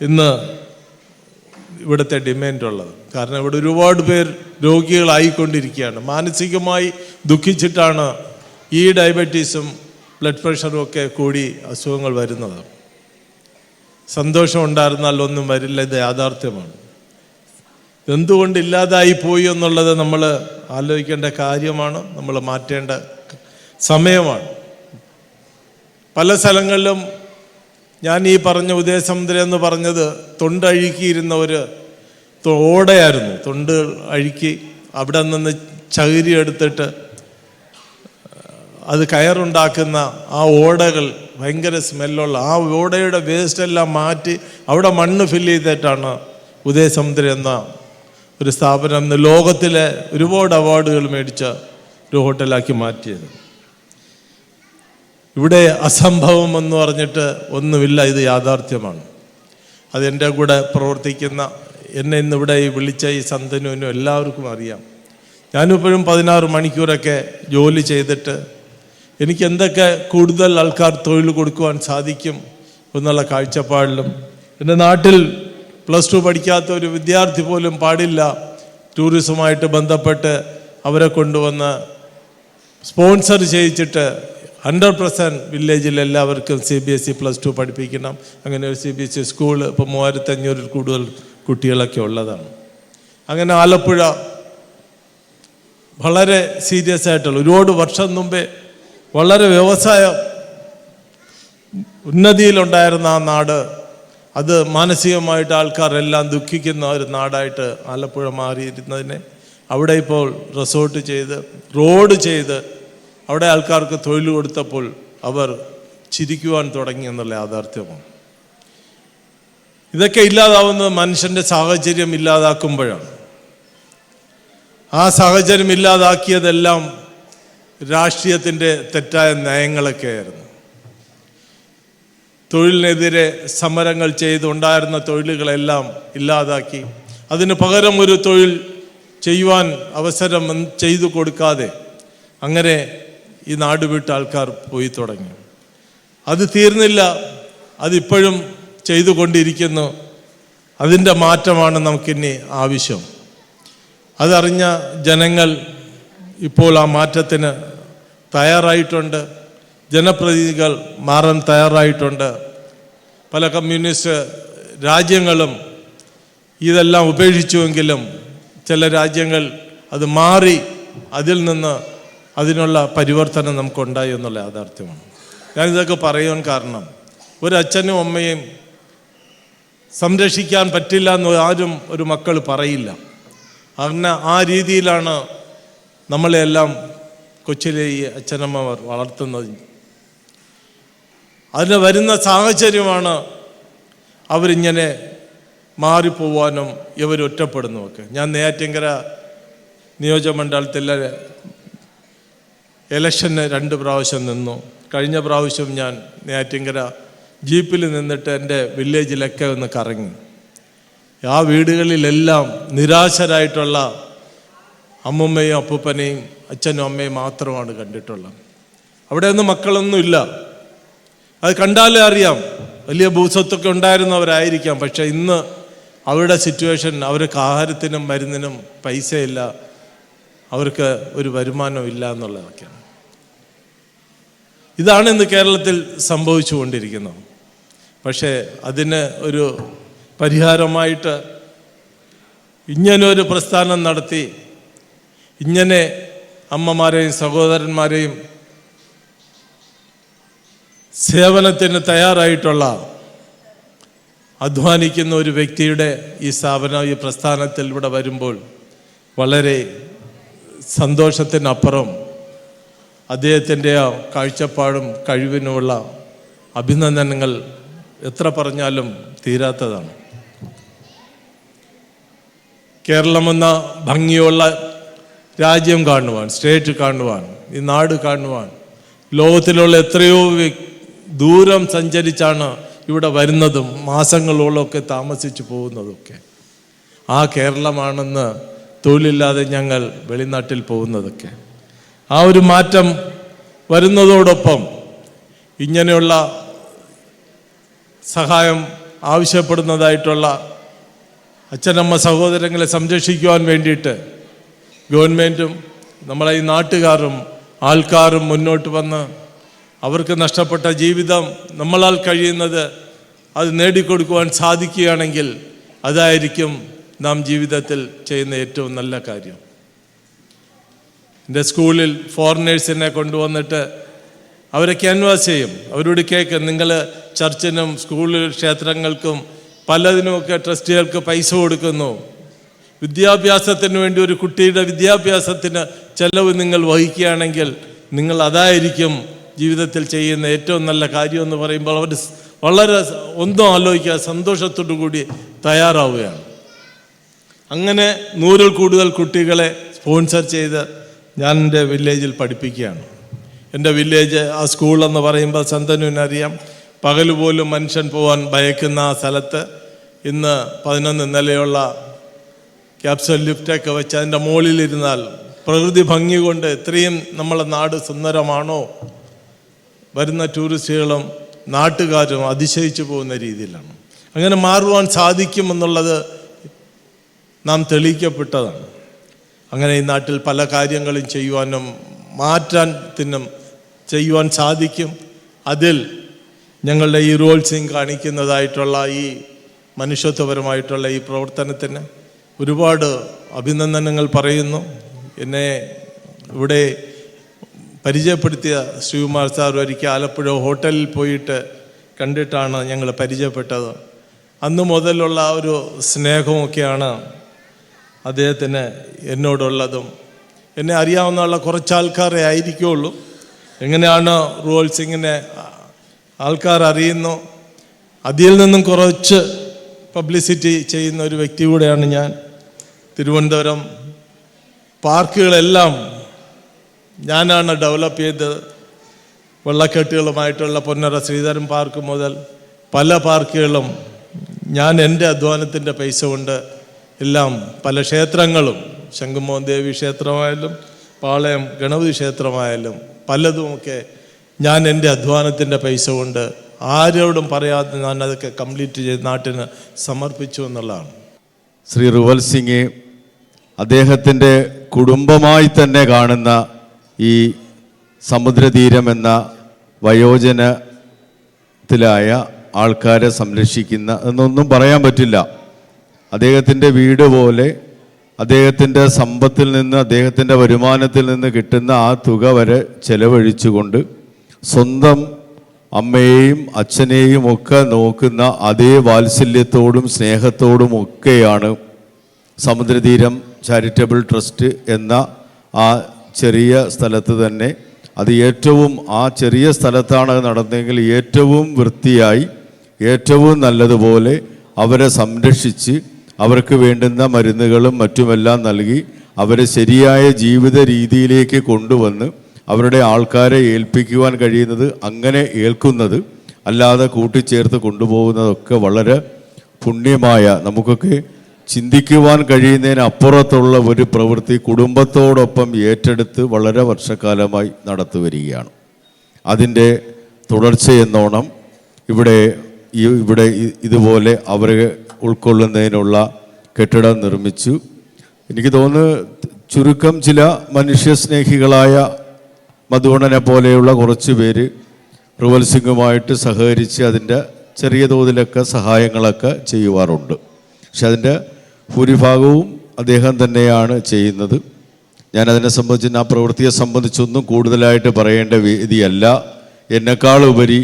ഇന്ന് ഇവിടുത്തെ ഡിമാൻഡുള്ളത്. കാരണം ഇവിടെ ഒരുപാട് പേർ രോഗികളായിക്കൊണ്ടിരിക്കുകയാണ്. മാനസികമായി ദുഃഖിച്ചിട്ടാണ് ഈ ഡയബറ്റീസും ബ്ലഡ് പ്രഷറും ഒക്കെ കൂടി അസുഖങ്ങൾ വരുന്നത്. സന്തോഷം ഉണ്ടായിരുന്നാൽ ഒന്നും വരില്ല, ഇത് യാഥാർത്ഥ്യമാണ്. എന്തുകൊണ്ട് ഇല്ലാതായി പോയി എന്നുള്ളത് നമ്മൾ ആലോചിക്കേണ്ട കാര്യമാണ്, നമ്മൾ മാറ്റേണ്ട സമയമാണ്. പല സ്ഥലങ്ങളിലും ഞാൻ ഈ പറഞ്ഞ ഉദയസമുദ്രം എന്ന് പറഞ്ഞത് തൊണ്ടഴുക്കിയിരുന്ന ഒരു ഓടയായിരുന്നു. തൊണ്ട് അഴുക്കി അവിടെ നിന്ന് ചകിരി എടുത്തിട്ട് അത് കയറുണ്ടാക്കുന്ന ആ ഓടകൾ ഭയങ്കര സ്മെല്ലുള്ള ആ ഓടയുടെ വേസ്റ്റെല്ലാം മാറ്റി അവിടെ മണ്ണ് ഫില്ല് ചെയ്തിട്ടാണ് ഉദയസമുദ്രം എന്ന ഒരു സ്ഥാപനം ഇന്ന് ലോകത്തിലെ ഒരുപാട് അവാർഡുകൾ മേടിച്ച ഒരു ഹോട്ടലാക്കി മാറ്റിയത്. ഇവിടെ അസംഭവം എന്ന് പറഞ്ഞിട്ട് ഒന്നുമില്ല, ഇത് യാഥാർത്ഥ്യമാണ്. അതെൻ്റെ കൂടെ പ്രവർത്തിക്കുന്ന എന്നെ ഇന്നിവിടെ വിളിച്ച ഈ സന്തനുവിനും എല്ലാവർക്കും അറിയാം. ഞാനിപ്പോഴും 16 മണിക്കൂറൊക്കെ ജോലി ചെയ്തിട്ട് എനിക്ക് എന്തൊക്കെ കൂടുതൽ ആൾക്കാർ തൊഴിൽ കൊടുക്കുവാൻ സാധിക്കും എന്നുള്ള കാഴ്ചപ്പാടിലും, എൻ്റെ നാട്ടിൽ +2 പഠിക്കാത്ത ഒരു വിദ്യാർത്ഥി പോലും പാടില്ല ടൂറിസവുമായിട്ട് ബന്ധപ്പെട്ട് അവരെ കൊണ്ടുവന്ന് സ്പോൺസർ ചെയ്യിച്ചിട്ട് 100% വില്ലേജിൽ എല്ലാവർക്കും CBSE +2 പഠിപ്പിക്കണം. അങ്ങനെ ഒരു CBSE സ്കൂൾ ഇപ്പോൾ 3500 കൂടുതൽ കുട്ടികളൊക്കെ ഉള്ളതാണ്. അങ്ങനെ ആലപ്പുഴ വളരെ സീരിയസ് ആയിട്ടുള്ള ഒരുപാട് വർഷം മുമ്പേ വളരെ വ്യവസായ ഉന്നതിയിലുണ്ടായിരുന്ന ആ നാട്, അത് മാനസികമായിട്ട് ആൾക്കാരെല്ലാം ദുഃഖിക്കുന്ന ഒരു നാടായിട്ട് ആലപ്പുഴ മാറിയിരുന്നതിനെ അവിടെ ഇപ്പോൾ റിസോർട്ട് ചെയ്ത് റോഡ് ചെയ്ത് അവിടെ ആൾക്കാർക്ക് തൊഴിൽ കൊടുത്തപ്പോൾ അവർ ചിരിക്കുവാൻ തുടങ്ങി എന്നുള്ള യാഥാർത്ഥ്യമാണ്. ഇതൊക്കെ ഇല്ലാതാവുന്നത് മനുഷ്യൻ്റെ സാഹചര്യം ഇല്ലാതാക്കുമ്പോഴാണ്. ആ സാഹചര്യം ഇല്ലാതാക്കിയതെല്ലാം രാഷ്ട്രീയത്തിൻ്റെ തെറ്റായ നയങ്ങളൊക്കെ ആയിരുന്നു. തൊഴിലിനെതിരെ സമരങ്ങൾ ചെയ്തുണ്ടായിരുന്ന തൊഴിലുകളെല്ലാം ഇല്ലാതാക്കി അതിന് പകരം ഒരു തൊഴിൽ ചെയ്യുവാൻ അവസരം ചെയ്തു കൊടുക്കാതെ അങ്ങനെ ഈ നാട് വിട്ട് ആൾക്കാർ പോയി തുടങ്ങി. അത് തീർന്നില്ല, അതിപ്പോഴും ചെയ്തുകൊണ്ടിരിക്കുന്നു. അതിൻ്റെ മാറ്റമാണ് നമുക്കിനി ആവശ്യം. അതറിഞ്ഞ ജനങ്ങൾ ഇപ്പോൾ ആ മാറ്റത്തിന് തയ്യാറായിട്ടുണ്ട്. ജനപ്രതിനിധികൾ മാറാൻ തയ്യാറായിട്ടുണ്ട്. പല കമ്മ്യൂണിസ്റ്റ് രാജ്യങ്ങളും ഇതെല്ലാം ഉപേക്ഷിച്ചുവെങ്കിലും ചില രാജ്യങ്ങൾ അത് മാറി അതിൽ നിന്ന് അതിനുള്ള പരിവർത്തനം നമുക്കുണ്ടായി എന്നുള്ള യാഥാർത്ഥ്യമാണ്. ഞാനിതൊക്കെ പറയാൻ കാരണം ഒരു അച്ഛനും അമ്മയും സംരക്ഷിക്കാൻ പറ്റില്ല എന്ന് ആരും ഒരു മക്കൾ പറയില്ല. അങ്ങനെ ആ രീതിയിലാണ് നമ്മളെല്ലാം കൊച്ചിലെ ഈ അച്ഛനമ്മമാർ വളർത്തുന്നത്. അതിന് വരുന്ന സാഹചര്യമാണ് അവരിങ്ങനെ മാറിപ്പോവാനും ഇവർ ഒറ്റപ്പെടുന്നുമൊക്കെ. ഞാൻ നെയ്യാറ്റിൻകര നിയോജകമണ്ഡലത്തിലെ ഇലക്ഷന് 2 പ്രാവശ്യം നിന്നു. കഴിഞ്ഞ പ്രാവശ്യം ഞാൻ നെയ്യാറ്റിൻകര ജീപ്പിൽ നിന്നിട്ട് എൻ്റെ വില്ലേജിലൊക്കെ ഒന്ന് കറങ്ങി. ആ വീടുകളിലെല്ലാം നിരാശരായിട്ടുള്ള അമ്മുമ്മയും അപ്പൂപ്പനെയും അച്ഛനും അമ്മയും മാത്രമാണ് കണ്ടിട്ടുള്ളത്. അവിടെ ഒന്നും മക്കളൊന്നും ഇല്ല. അത് കണ്ടാലേ അറിയാം, വലിയ ഭൂസ്വത്തൊക്കെ ഉണ്ടായിരുന്നവരായിരിക്കാം. പക്ഷെ ഇന്ന് അവരുടെ സിറ്റുവേഷൻ, അവർക്ക് ആഹാരത്തിനും മരുന്നിനും പൈസയില്ല, അവർക്ക് ഒരു വരുമാനം ഇല്ല എന്നുള്ളതൊക്കെയാണ്. ഇതാണ് ഇന്ന് കേരളത്തിൽ സംഭവിച്ചുകൊണ്ടിരിക്കുന്നത്. പക്ഷേ അതിന് ഒരു പരിഹാരമായിട്ട് ഇങ്ങനൊരു പ്രസ്ഥാനം നടത്തി ഇങ്ങനെ അമ്മമാരെയും സഹോദരന്മാരെയും സേവനത്തിന് തയ്യാറായിട്ടുള്ള അധ്വാനിക്കുന്ന ഒരു വ്യക്തിയുടെ ഈ സ്ഥാപനം, ഈ പ്രസ്ഥാനത്തിൽ ഇവിടെ വരുമ്പോൾ വളരെ സന്തോഷത്തിനപ്പുറം അദ്ദേഹത്തിൻ്റെ ആ കാഴ്ചപ്പാടും കഴിവിനുമുള്ള അഭിനന്ദനങ്ങൾ എത്ര പറഞ്ഞാലും തീരാത്തതാണ്. കേരളമെന്ന ഭംഗിയുള്ള രാജ്യം കാണുവാൻ, സ്റ്റേറ്റ് കാണുവാൻ, ഈ നാട് കാണുവാൻ ലോകത്തിലുള്ള എത്രയോ ദൂരം സഞ്ചരിച്ചാണ് ഇവിടെ വരുന്നതും മാസങ്ങളോളമൊക്കെ താമസിച്ചു പോകുന്നതൊക്കെ. ആ കേരളമാണെന്ന് തൊഴിലില്ലാതെ ഞങ്ങൾ വെളിനാട്ടിൽ പോകുന്നതൊക്കെ. ആ ഒരു മാറ്റം വരുന്നതോടൊപ്പം ഇങ്ങനെയുള്ള സഹായം ആവശ്യപ്പെടുന്നതായിട്ടുള്ള അച്ഛനമ്മ സഹോദരങ്ങളെ സംരക്ഷിക്കുവാൻ വേണ്ടിയിട്ട് ഗവൺമെൻറ്റും നമ്മളെ ഈ നാട്ടുകാരും ആൾക്കാരും മുന്നോട്ട് വന്ന് അവർക്ക് നഷ്ടപ്പെട്ട ജീവിതം നമ്മളാൽ കഴിയുന്നത് അത് നേടിക്കൊടുക്കുവാൻ സാധിക്കുകയാണെങ്കിൽ അതായിരിക്കും നാം ജീവിതത്തിൽ ചെയ്യുന്ന ഏറ്റവും നല്ല കാര്യം. എൻ്റെ സ്കൂളിൽ ഫോറിനേഴ്സിനെ കൊണ്ടുവന്നിട്ട് അവരെ ക്യാൻവാസ് ചെയ്യും. അവരോട് കേൾക്കും, നിങ്ങൾ ചർച്ചിനും സ്കൂളിൽ ക്ഷേത്രങ്ങൾക്കും പലതിനുമൊക്കെ ട്രസ്റ്റികൾക്ക് പൈസ കൊടുക്കുന്നു. വിദ്യാഭ്യാസത്തിന് വേണ്ടി ഒരു കുട്ടിയുടെ വിദ്യാഭ്യാസത്തിന് ചെലവ് നിങ്ങൾ വഹിക്കുകയാണെങ്കിൽ നിങ്ങൾ അതായിരിക്കും ജീവിതത്തിൽ ചെയ്യുന്ന ഏറ്റവും നല്ല കാര്യം എന്ന് പറയുമ്പോൾ അവർ വളരെ ഒന്നും ആലോചിക്കുക സന്തോഷത്തോടു കൂടി തയ്യാറാവുകയാണ്. അങ്ങനെ 100-ൽ കൂടുതൽ കുട്ടികളെ സ്പോൺസർ ചെയ്ത് ഞാൻ എൻ്റെ വില്ലേജിൽ പഠിപ്പിക്കുകയാണ്. എൻ്റെ വില്ലേജ് ആ സ്കൂളെന്ന് പറയുമ്പോൾ സന്തനുവിനറിയാം, പകൽ പോലും മനുഷ്യൻ പോകാൻ ഭയക്കുന്ന ആ സ്ഥലത്ത് ഇന്ന് 11 നിലയുള്ള ക്യാപ്സൽ ലിഫ്റ്റൊക്കെ വെച്ച് അതിൻ്റെ മുകളിലിരുന്നാൽ പ്രകൃതി ഭംഗി കൊണ്ട് എത്രയും നമ്മളെ നാട് സുന്ദരമാണോ, വരുന്ന ടൂറിസ്റ്റുകളും നാട്ടുകാരും അതിശയിച്ചു പോകുന്ന രീതിയിലാണ്. അങ്ങനെ മാറുവാൻ സാധിക്കുമെന്നുള്ളത് നാം തെളിയിക്കപ്പെട്ടതാണ്. അങ്ങനെ ഈ നാട്ടിൽ പല കാര്യങ്ങളും ചെയ്യുവാനും മാറ്റാനും ചെയ്യുവാൻ സാധിക്കും. അതിൽ ഞങ്ങളുടെ ഈ റോൾ സിംഗ് കാണിക്കുന്നതായിട്ടുള്ള ഈ മനുഷ്യത്വപരമായിട്ടുള്ള ഈ പ്രവർത്തനത്തിന് ഒരുപാട് അഭിനന്ദനങ്ങൾ പറയുന്നു. എന്നെ ഇവിടെ പരിചയപ്പെടുത്തിയ ശ്രീകുമാർ സാർ ഒരിക്കൽ ആലപ്പുഴ ഹോട്ടലിൽ പോയിട്ട് കണ്ടിട്ടാണ് ഞങ്ങൾ പരിചയപ്പെട്ടത്. അന്ന് മുതലുള്ള ഒരു സ്നേഹമൊക്കെയാണ് അദ്ദേഹത്തിന് എന്നോടുള്ളതും. എന്നെ അറിയാവുന്ന കുറച്ച് ആൾക്കാരെ ആയിരിക്കുള്ളൂ. എങ്ങനെയാണ് റോൾ സിംഗിനെ ആൾക്കാർ അറിയുന്നു, അതിൽ നിന്നും കുറച്ച് പബ്ലിസിറ്റി ചെയ്യുന്ന ഒരു വ്യക്തി കൂടെയാണ് ഞാൻ. തിരുവനന്തപുരം പാർക്കുകളെല്ലാം ഞാനാണ് ഡെവലപ്പ് ചെയ്തത്. വെള്ളക്കെട്ടുകളുമായിട്ടുള്ള പൊന്നറ ശ്രീധരൻ പാർക്ക് മുതൽ പല പാർക്കുകളും ഞാൻ എൻ്റെ അധ്വാനത്തിൻ്റെ പൈസ കൊണ്ട് എല്ലാം, പല ക്ഷേത്രങ്ങളും, ശംഖുമോഹൻ ദേവി ക്ഷേത്രമായാലും പാളയം ഗണപതി ക്ഷേത്രമായാലും പലതുമൊക്കെ ഞാൻ എൻ്റെ അധ്വാനത്തിൻ്റെ പൈസ കൊണ്ട് ആരോടും പറയാതെ ഞാൻ അതൊക്കെ കംപ്ലീറ്റ് ചെയ്ത് നാട്ടിന് സമർപ്പിച്ചു എന്നുള്ളതാണ്. ശ്രീ റുവൽ സിംഗ് അദ്ദേഹത്തിൻ്റെ കുടുംബമായി തന്നെ കാണുന്ന ഈ സമുദ്രതീരം എന്ന വയോജനത്തിലായ ആൾക്കാരെ സംരക്ഷിക്കുന്ന എന്നൊന്നും പറയാൻ പറ്റില്ല. അദ്ദേഹത്തിൻ്റെ വീട് പോലെ അദ്ദേഹത്തിൻ്റെ സമ്പത്തിൽ നിന്ന്, അദ്ദേഹത്തിൻ്റെ വരുമാനത്തിൽ നിന്ന് കിട്ടുന്ന ആ തുക വരെ ചെലവഴിച്ചുകൊണ്ട് സ്വന്തം അമ്മയെയും അച്ഛനെയും ഒക്കെ നോക്കുന്ന അതേ വാത്സല്യത്തോടും സ്നേഹത്തോടും ഒക്കെയാണ് സമുദ്രതീരം ചാരിറ്റബിൾ ട്രസ്റ്റ് എന്ന ആ ചെറിയ സ്ഥലത്ത് തന്നെ, അത് ഏറ്റവും ആ ചെറിയ സ്ഥലത്താണ് നടന്നതെങ്കിൽ ഏറ്റവും വൃത്തിയായി ഏറ്റവും നല്ലതുപോലെ അവരെ സംരക്ഷിച്ച് അവർക്ക് വേണ്ടുന്ന മരുന്നുകളും മറ്റുമെല്ലാം നൽകി അവരെ ശരിയായ ജീവിത രീതിയിലേക്ക് കൊണ്ടുവന്ന് അവരുടെ ആൾക്കാരെ ഏൽപ്പിക്കുവാൻ കഴിയുന്നത്, അങ്ങനെ ഏൽക്കുന്നത്, അല്ലാതെ കൂട്ടിച്ചേർത്ത് കൊണ്ടുപോകുന്നതൊക്കെ വളരെ പുണ്യമായ, നമുക്കൊക്കെ ചിന്തിക്കുവാൻ കഴിയുന്നതിനപ്പുറത്തുള്ള ഒരു പ്രവൃത്തി കുടുംബത്തോടൊപ്പം ഏറ്റെടുത്ത് വളരെ വർഷക്കാലമായി നടത്തി വരികയാണ്. അതിൻ്റെ തുടർച്ചയെന്നോണം ഇവിടെ ഇതുപോലെ അവരെ ഉൾക്കൊള്ളുന്നതിനുള്ള കെട്ടിടം നിർമ്മിച്ചു. എനിക്ക് തോന്നുന്നു ചുരുക്കം ചില മനുഷ്യസ്നേഹികളായ മധുവണ്ണനെ പോലെയുള്ള കുറച്ച് പേര് റുവൽ സിംഗുമായിട്ട് സഹകരിച്ച് അതിൻ്റെ ചെറിയ തോതിലൊക്കെ സഹായങ്ങളൊക്കെ ചെയ്യുവാറുണ്ട്. പക്ഷെ അതിൻ്റെ ഭൂരിഭാഗവും അദ്ദേഹം തന്നെയാണ് ചെയ്യുന്നത്. ഞാനതിനെ സംബന്ധിച്ച് ആ പ്രവൃത്തിയെ സംബന്ധിച്ചൊന്നും കൂടുതലായിട്ട് പറയേണ്ട വേദിയല്ല. എന്നെക്കാളുപരി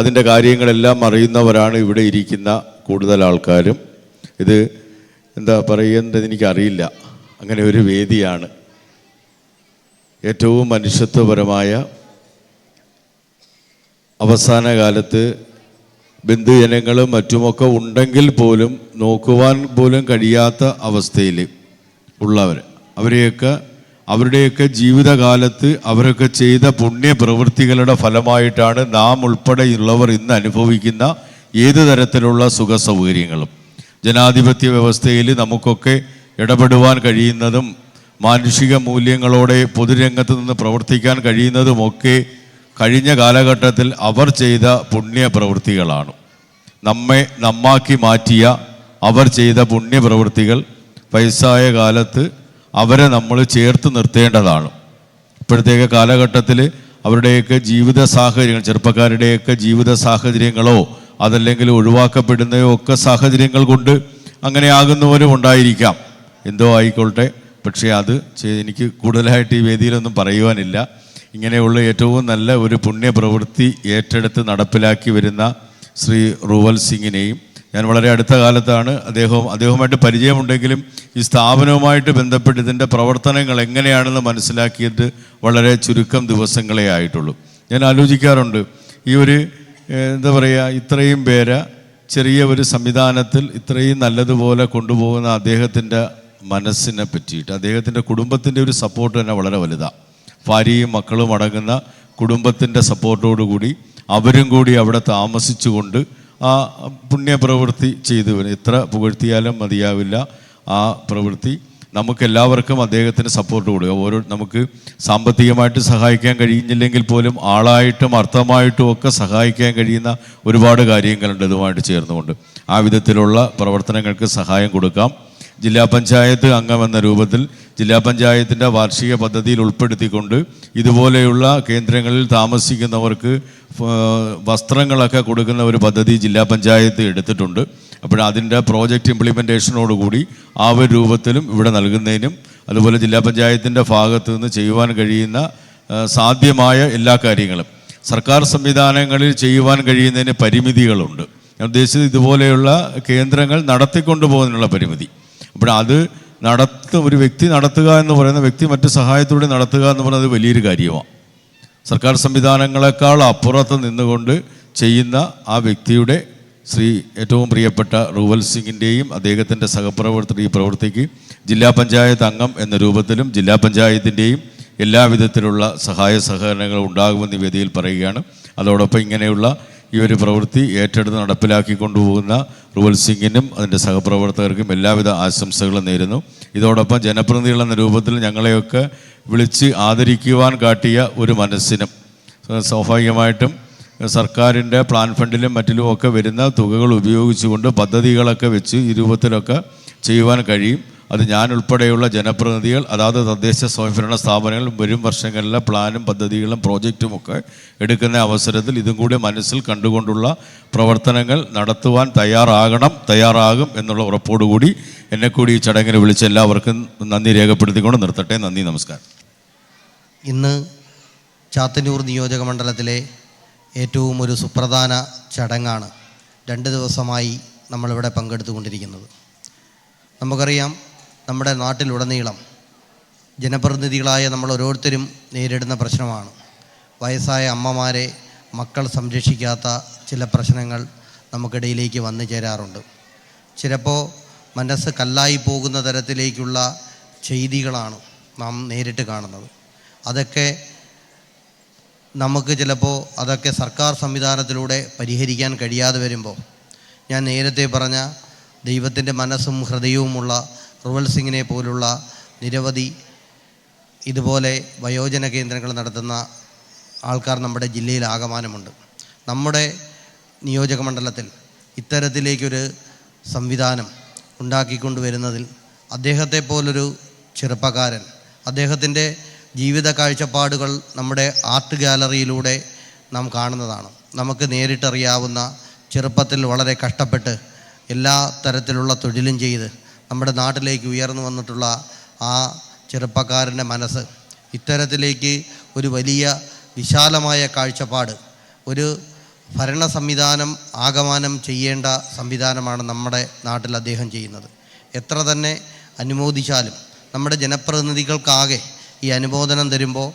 അതിൻ്റെ കാര്യങ്ങളെല്ലാം അറിയുന്നവരാണ് ഇവിടെ ഇരിക്കുന്ന കൂടുതൽ ആൾക്കാരും. ഇത് എന്താ പറയേണ്ടത് എനിക്കറിയില്ല. അങ്ങനെ ഒരു വേദിയാണ്. ഏറ്റവും മനുഷ്യത്വപരമായ, അവസാന കാലത്ത് ബന്ധുജനങ്ങളും മറ്റുമൊക്കെ ഉണ്ടെങ്കിൽ പോലും നോക്കുവാൻ പോലും കഴിയാത്ത അവസ്ഥയിൽ ഉള്ളവർ, അവരുടെയൊക്കെ ജീവിതകാലത്ത് അവരൊക്കെ ചെയ്ത പുണ്യപ്രവൃത്തികളുടെ ഫലമായിട്ടാണ് നാം ഉൾപ്പെടെയുള്ളവർ ഇന്ന് അനുഭവിക്കുന്ന ഏത് തരത്തിലുള്ള സുഖ സൗകര്യങ്ങളും. ജനാധിപത്യ വ്യവസ്ഥയിൽ നമുക്കൊക്കെ ഇടപെടുവാൻ കഴിയുന്നതും മാനുഷിക മൂല്യങ്ങളോടെ പൊതുരംഗത്ത് നിന്ന് പ്രവർത്തിക്കാൻ കഴിയുന്നതുമൊക്കെ കഴിഞ്ഞ കാലഘട്ടത്തിൽ അവർ ചെയ്ത പുണ്യപ്രവൃത്തികളാണ്. നമ്മാക്കി മാറ്റിയ അവർ ചെയ്ത പുണ്യപ്രവൃത്തികൾ വയസ്സായ കാലത്ത് അവരെ നമ്മൾ ചേർത്ത് നിർത്തേണ്ടതാണ്. ഇപ്പോഴത്തേക്ക് കാലഘട്ടത്തിൽ അവരുടെയൊക്കെ ജീവിത സാഹചര്യങ്ങൾ, ചെറുപ്പക്കാരുടെയൊക്കെ ജീവിത സാഹചര്യങ്ങളോ അതല്ലെങ്കിൽ ഒഴിവാക്കപ്പെടുന്നയോ ഒക്കെ സാഹചര്യങ്ങൾ കൊണ്ട് അങ്ങനെ ആകുന്നവരും ഉണ്ടായിരിക്കാം. എന്തോ ആയിക്കോട്ടെ. പക്ഷേ അത് എനിക്ക് കൂടുതലായിട്ട് ഈ വേദിയിലൊന്നും പറയുവാനില്ല. ഇങ്ങനെയുള്ള ഏറ്റവും നല്ല ഒരു പുണ്യപ്രവൃത്തി ഏറ്റെടുത്ത് നടപ്പിലാക്കി വരുന്ന ശ്രീ റുവൽ സിംഗിനെയും ഞാൻ വളരെ അടുത്ത കാലത്താണ് അദ്ദേഹവുമായിട്ട് പരിചയമുണ്ടെങ്കിലും ഈ സ്ഥാപനവുമായിട്ട് ബന്ധപ്പെട്ട് ഇതിൻ്റെ പ്രവർത്തനങ്ങൾ എങ്ങനെയാണെന്ന് മനസ്സിലാക്കിയിട്ട് വളരെ ചുരുക്കം ദിവസങ്ങളേ ആയിട്ടുള്ളൂ. ഞാൻ ആലോചിക്കാറുണ്ട്, ഈ ഒരു എന്താ പറയുക, ഇത്രയും പേരെ ചെറിയ ഒരു സംവിധാനത്തിൽ ഇത്രയും നല്ലതുപോലെ കൊണ്ടുപോകുന്ന അദ്ദേഹത്തിൻ്റെ മനസ്സിനെ പറ്റിയിട്ട്, അദ്ദേഹത്തിൻ്റെ കുടുംബത്തിൻ്റെ ഒരു സപ്പോർട്ട് തന്നെ വളരെ വലുതാണ്. ഭാര്യയും മക്കളും അടങ്ങുന്ന കുടുംബത്തിൻ്റെ സപ്പോർട്ടോടുകൂടി അവരും കൂടി അവിടെ താമസിച്ചുകൊണ്ട് ആ പുണ്യപ്രവൃത്തി ചെയ്തു വരും. എത്ര പുകഴ്ത്തിയാലും മതിയാവില്ല ആ പ്രവൃത്തി. നമുക്കെല്ലാവർക്കും അദ്ദേഹത്തിന് സപ്പോർട്ട് കൊടുക്കുക. നമുക്ക് സാമ്പത്തികമായിട്ട് സഹായിക്കാൻ കഴിയുന്നില്ലെങ്കിൽ പോലും ആളായിട്ടും അർത്ഥമായിട്ടും ഒക്കെ സഹായിക്കാൻ കഴിയുന്ന ഒരുപാട് കാര്യങ്ങളുണ്ട് ഇതുമായിട്ട് ചേർന്നുകൊണ്ട്. ആ വിധത്തിലുള്ള പ്രവർത്തനങ്ങൾക്ക് സഹായം കൊടുക്കാം. ജില്ലാ പഞ്ചായത്ത് അംഗമെന്ന രൂപത്തിൽ ജില്ലാ പഞ്ചായത്തിൻ്റെ വാർഷിക പദ്ധതിയിൽ ഉൾപ്പെടുത്തിക്കൊണ്ട് ഇതുപോലെയുള്ള കേന്ദ്രങ്ങളിൽ താമസിക്കുന്നവർക്ക് വസ്ത്രങ്ങളൊക്കെ കൊടുക്കുന്ന ഒരു പദ്ധതി ജില്ലാ പഞ്ചായത്ത് എടുത്തിട്ടുണ്ട്. അപ്പോൾ അതിൻ്റെ പ്രോജക്റ്റ് ഇംപ്ലിമെൻറ്റേഷനോടുകൂടി ആ ഒരു രൂപത്തിലും ഇവിടെ നൽകുന്നതിനും അതുപോലെ ജില്ലാ പഞ്ചായത്തിൻ്റെ ഭാഗത്ത് നിന്ന് ചെയ്യുവാൻ കഴിയുന്ന സാധ്യമായ എല്ലാ കാര്യങ്ങളും സർക്കാർ സംവിധാനങ്ങളിൽ ചെയ്യുവാൻ കഴിയുന്നതിന് പരിമിതികളുണ്ട്. ഞാൻ ഉദ്ദേശിച്ചത് ഇതുപോലെയുള്ള കേന്ദ്രങ്ങൾ നടത്തിക്കൊണ്ടു പോകുന്നതിനുള്ള പരിമിതി. അപ്പോൾ അത് ഒരു വ്യക്തി നടത്തുക എന്ന് പറയുന്ന, വ്യക്തി മറ്റ് സഹായത്തോടെ നടത്തുക എന്ന് പറയുന്നത് വലിയൊരു കാര്യമാണ്. സർക്കാർ സംവിധാനങ്ങളെക്കാൾ അപ്പുറത്ത് നിന്നുകൊണ്ട് ചെയ്യുന്ന ആ വ്യക്തിയുടെ ഏറ്റവും പ്രിയപ്പെട്ട റുവൽ സിംഗിൻ്റെയും അദ്ദേഹത്തിൻ്റെ സഹപ്രവർത്തകർ ഈ പ്രവൃത്തിക്ക് ജില്ലാ പഞ്ചായത്ത് അംഗം എന്ന രൂപത്തിലും ജില്ലാ പഞ്ചായത്തിൻ്റെയും എല്ലാവിധത്തിലുള്ള സഹായ സഹകരണങ്ങൾ ഉണ്ടാകുമെന്ന് വേദിയിൽ പറയുകയാണ്. അതോടൊപ്പം ഇങ്ങനെയുള്ള ഈ ഒരു പ്രവൃത്തി ഏറ്റെടുത്ത് നടപ്പിലാക്കിക്കൊണ്ടുപോകുന്ന റുവൽ സിംഗിനും അതിൻ്റെ സഹപ്രവർത്തകർക്കും എല്ലാവിധ ആശംസകളും നേരുന്നു. ഇതോടൊപ്പം ജനപ്രതിനിധികൾ എന്ന രൂപത്തിൽ ഞങ്ങളെയൊക്കെ വിളിച്ച് ആദരിക്കുവാൻ കാട്ടിയ ഒരു മനസ്സിനും സ്വാഭാവികമായിട്ടും സർക്കാരിൻ്റെ പ്ലാൻ ഫണ്ടിലും മറ്റിലുമൊക്കെ വരുന്ന തുകകൾ ഉപയോഗിച്ചുകൊണ്ട് പദ്ധതികളൊക്കെ വെച്ച് ഈ രൂപത്തിലൊക്കെ ചെയ്യുവാൻ കഴിയും. അത് ഞാൻ ഉൾപ്പെടെയുള്ള ജനപ്രതിനിധികൾ അതാത് തദ്ദേശ സ്വയംഭരണ സ്ഥാപനങ്ങൾ വരും വർഷങ്ങളിലെ പ്ലാനും പദ്ധതികളും പ്രോജക്റ്റുമൊക്കെ എടുക്കുന്ന അവസരത്തിൽ ഇതും കൂടി മനസ്സിൽ കണ്ടുകൊണ്ടുള്ള പ്രവർത്തനങ്ങൾ നടത്തുവാൻ തയ്യാറാകും എന്നുള്ള ഉറപ്പോടുകൂടി എന്നെ കൂടി ഈ ചടങ്ങിന് വിളിച്ച എല്ലാവർക്കും നന്ദി രേഖപ്പെടുത്തിക്കൊണ്ട് നിർത്തട്ടെ. നന്ദി, നമസ്കാരം. ഇന്ന് ചാത്തന്നൂർ നിയോജക മണ്ഡലത്തിലെ ഏറ്റവും ഒരു സുപ്രധാന ചടങ്ങാണ് 2 ദിവസമായി നമ്മളിവിടെ പങ്കെടുത്തുകൊണ്ടിരിക്കുന്നത്. നമുക്കറിയാം, നമ്മുടെ നാട്ടിലുടനീളം ജനപ്രതിനിധികളായ നമ്മൾ ഓരോരുത്തരും നേരിടുന്ന പ്രശ്നമാണ് വയസ്സായ അമ്മമാരെ മക്കൾ സംരക്ഷിക്കാത്ത ചില പ്രശ്നങ്ങൾ നമുക്കിടയിലേക്ക് വന്നു ചേരാറുണ്ട്. ചിലപ്പോൾ മനസ്സ് കല്ലായി പോകുന്ന തരത്തിലേക്കുള്ള ചെയ്തികളാണ് നാം നേരിട്ട് കാണുന്നത്. അതൊക്കെ നമുക്ക് ചിലപ്പോൾ സർക്കാർ സംവിധാനത്തിലൂടെ പരിഹരിക്കാൻ കഴിയാതെ വരുമ്പോൾ, ഞാൻ നേരത്തെ പറഞ്ഞ ദൈവത്തിൻ്റെ മനസ്സും ഹൃദയവുമുള്ള റുവൽ സിംഗിനെ പോലുള്ള നിരവധി ഇതുപോലെ വയോജന കേന്ദ്രങ്ങൾ നടത്തുന്ന ആൾക്കാർ നമ്മുടെ ജില്ലയിൽ ആകമാനമുണ്ട്. നമ്മുടെ നിയോജക മണ്ഡലത്തിൽ ഇത്തരത്തിലേക്കൊരു സംവിധാനം ഉണ്ടാക്കിക്കൊണ്ടുവരുന്നതിൽ അദ്ദേഹത്തെ പോലൊരു ചെറുപ്പക്കാരൻ, അദ്ദേഹത്തിൻ്റെ ജീവിത കാഴ്ചപ്പാടുകൾ നമ്മുടെ ആർട്ട് ഗാലറിയിലൂടെ നാം കാണുന്നതാണ്. നമുക്ക് നേരിട്ടറിയാവുന്ന, ചെറുപ്പത്തിൽ വളരെ കഷ്ടപ്പെട്ട് എല്ലാ തരത്തിലുള്ള തൊഴിലും ചെയ്ത് നമ്മുടെ നാട്ടിലേക്ക് ഉയർന്നു വന്നിട്ടുള്ള ആ ചെറുപ്പക്കാരൻ്റെ മനസ്സ് ഇത്തരത്തിലേക്ക് ഒരു വലിയ വിശാലമായ കാഴ്ചപ്പാട്, ഒരു ഭരണ സംവിധാനം ആകമാനം ചെയ്യേണ്ട സംവിധാനമാണ് നമ്മുടെ നാട്ടിൽ അദ്ദേഹം ചെയ്യുന്നത്. എത്ര തന്നെ അനുമോദിച്ചാലും നമ്മുടെ ജനപ്രതിനിധികൾക്കാകെ ഈ അനുമോദനം തരുമ്പോൾ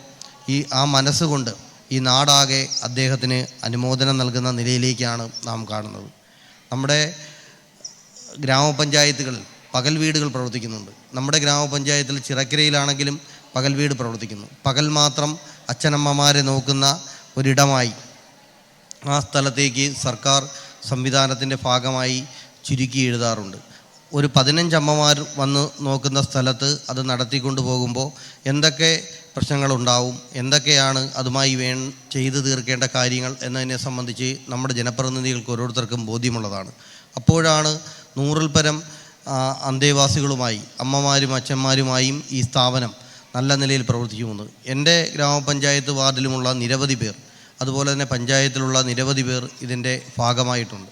ആ മനസ്സുകൊണ്ട് ഈ നാടാകെ അദ്ദേഹത്തിന് അനുമോദനം നൽകുന്ന നിലയിലേക്കാണ് നാം കാണുന്നത്. നമ്മുടെ ഗ്രാമപഞ്ചായത്തുകളിൽ പകൽ വീടുകൾ പ്രവർത്തിക്കുന്നുണ്ട്. നമ്മുടെ ഗ്രാമപഞ്ചായത്തിൽ ചിറക്കരയിലാണെങ്കിലും പകൽ വീട് പ്രവർത്തിക്കുന്നു. പകൽ മാത്രം അച്ഛനമ്മമാരെ നോക്കുന്ന ഒരിടമായി ആ സ്ഥലത്തേക്ക് സർക്കാർ സംവിധാനത്തിൻ്റെ ഭാഗമായി ചുരുക്കി എഴുതാറുണ്ട്. ഒരു 15 അമ്മമാർ വന്ന് നോക്കുന്ന സ്ഥലത്ത് അത് നടത്തിക്കൊണ്ട് പോകുമ്പോൾ എന്തൊക്കെ പ്രശ്നങ്ങളുണ്ടാവും, എന്തൊക്കെയാണ് അതുമായി ചെയ്തു തീർക്കേണ്ട കാര്യങ്ങൾ എന്നതിനെ സംബന്ധിച്ച് നമ്മുടെ ജനപ്രതിനിധികൾക്ക് ഓരോരുത്തർക്കും ബോധ്യമുള്ളതാണ്. അപ്പോഴാണ് 100-ൽ പരം അന്തേവാസികളുമായി, അമ്മമാരും അച്ഛന്മാരുമായും ഈ സ്ഥാപനം നല്ല നിലയിൽ പ്രവർത്തിച്ചു പോകുന്നത്. എൻ്റെ ഗ്രാമപഞ്ചായത്ത് വാർഡിലുമുള്ള നിരവധി പേർ, അതുപോലെ തന്നെ പഞ്ചായത്തിലുള്ള നിരവധി പേർ ഇതിൻ്റെ ഭാഗമായിട്ടുണ്ട്.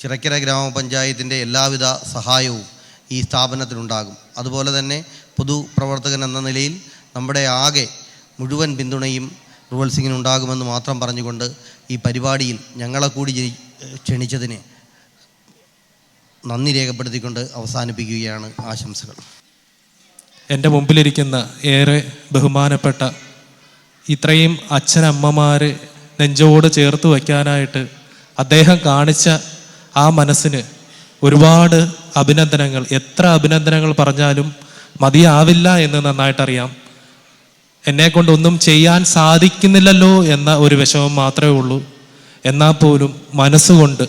ചിറക്കര ഗ്രാമപഞ്ചായത്തിൻ്റെ എല്ലാവിധ സഹായവും ഈ സ്ഥാപനത്തിനുണ്ടാകും. അതുപോലെ തന്നെ പൊതുപ്രവർത്തകൻ എന്ന നിലയിൽ നമ്മുടെ ആകെ മുഴുവൻ പിന്തുണയും റുവൽ സിംഗിനുണ്ടാകുമെന്ന് മാത്രം പറഞ്ഞുകൊണ്ട് ഈ പരിപാടിയിൽ ഞങ്ങളെ കൂടി ക്ഷണിച്ചതിന് നന്ദി രേഖപ്പെടുത്തിക്കൊണ്ട് അവസാനിപ്പിക്കുകയാണ്. ആശംസകൾ. എൻ്റെ മുമ്പിലിരിക്കുന്ന ഏറെ ബഹുമാനപ്പെട്ട ഇത്രയും അച്ഛനമ്മമാർ നെഞ്ചോട് ചേർത്ത് വയ്ക്കാനായിട്ട് അദ്ദേഹം കാണിച്ച ആ മനസ്സിന് ഒരുപാട് അഭിനന്ദനങ്ങൾ. എത്ര അഭിനന്ദനങ്ങൾ പറഞ്ഞാലും മതിയാവില്ല എന്ന് നന്നായിട്ടറിയാം. എന്നെക്കൊണ്ടൊന്നും ചെയ്യാൻ സാധിക്കുന്നില്ലല്ലോ എന്ന ഒരു വിഷമം മാത്രമേ ഉള്ളൂ. എന്നാൽ പോലും മനസ്സുകൊണ്ട്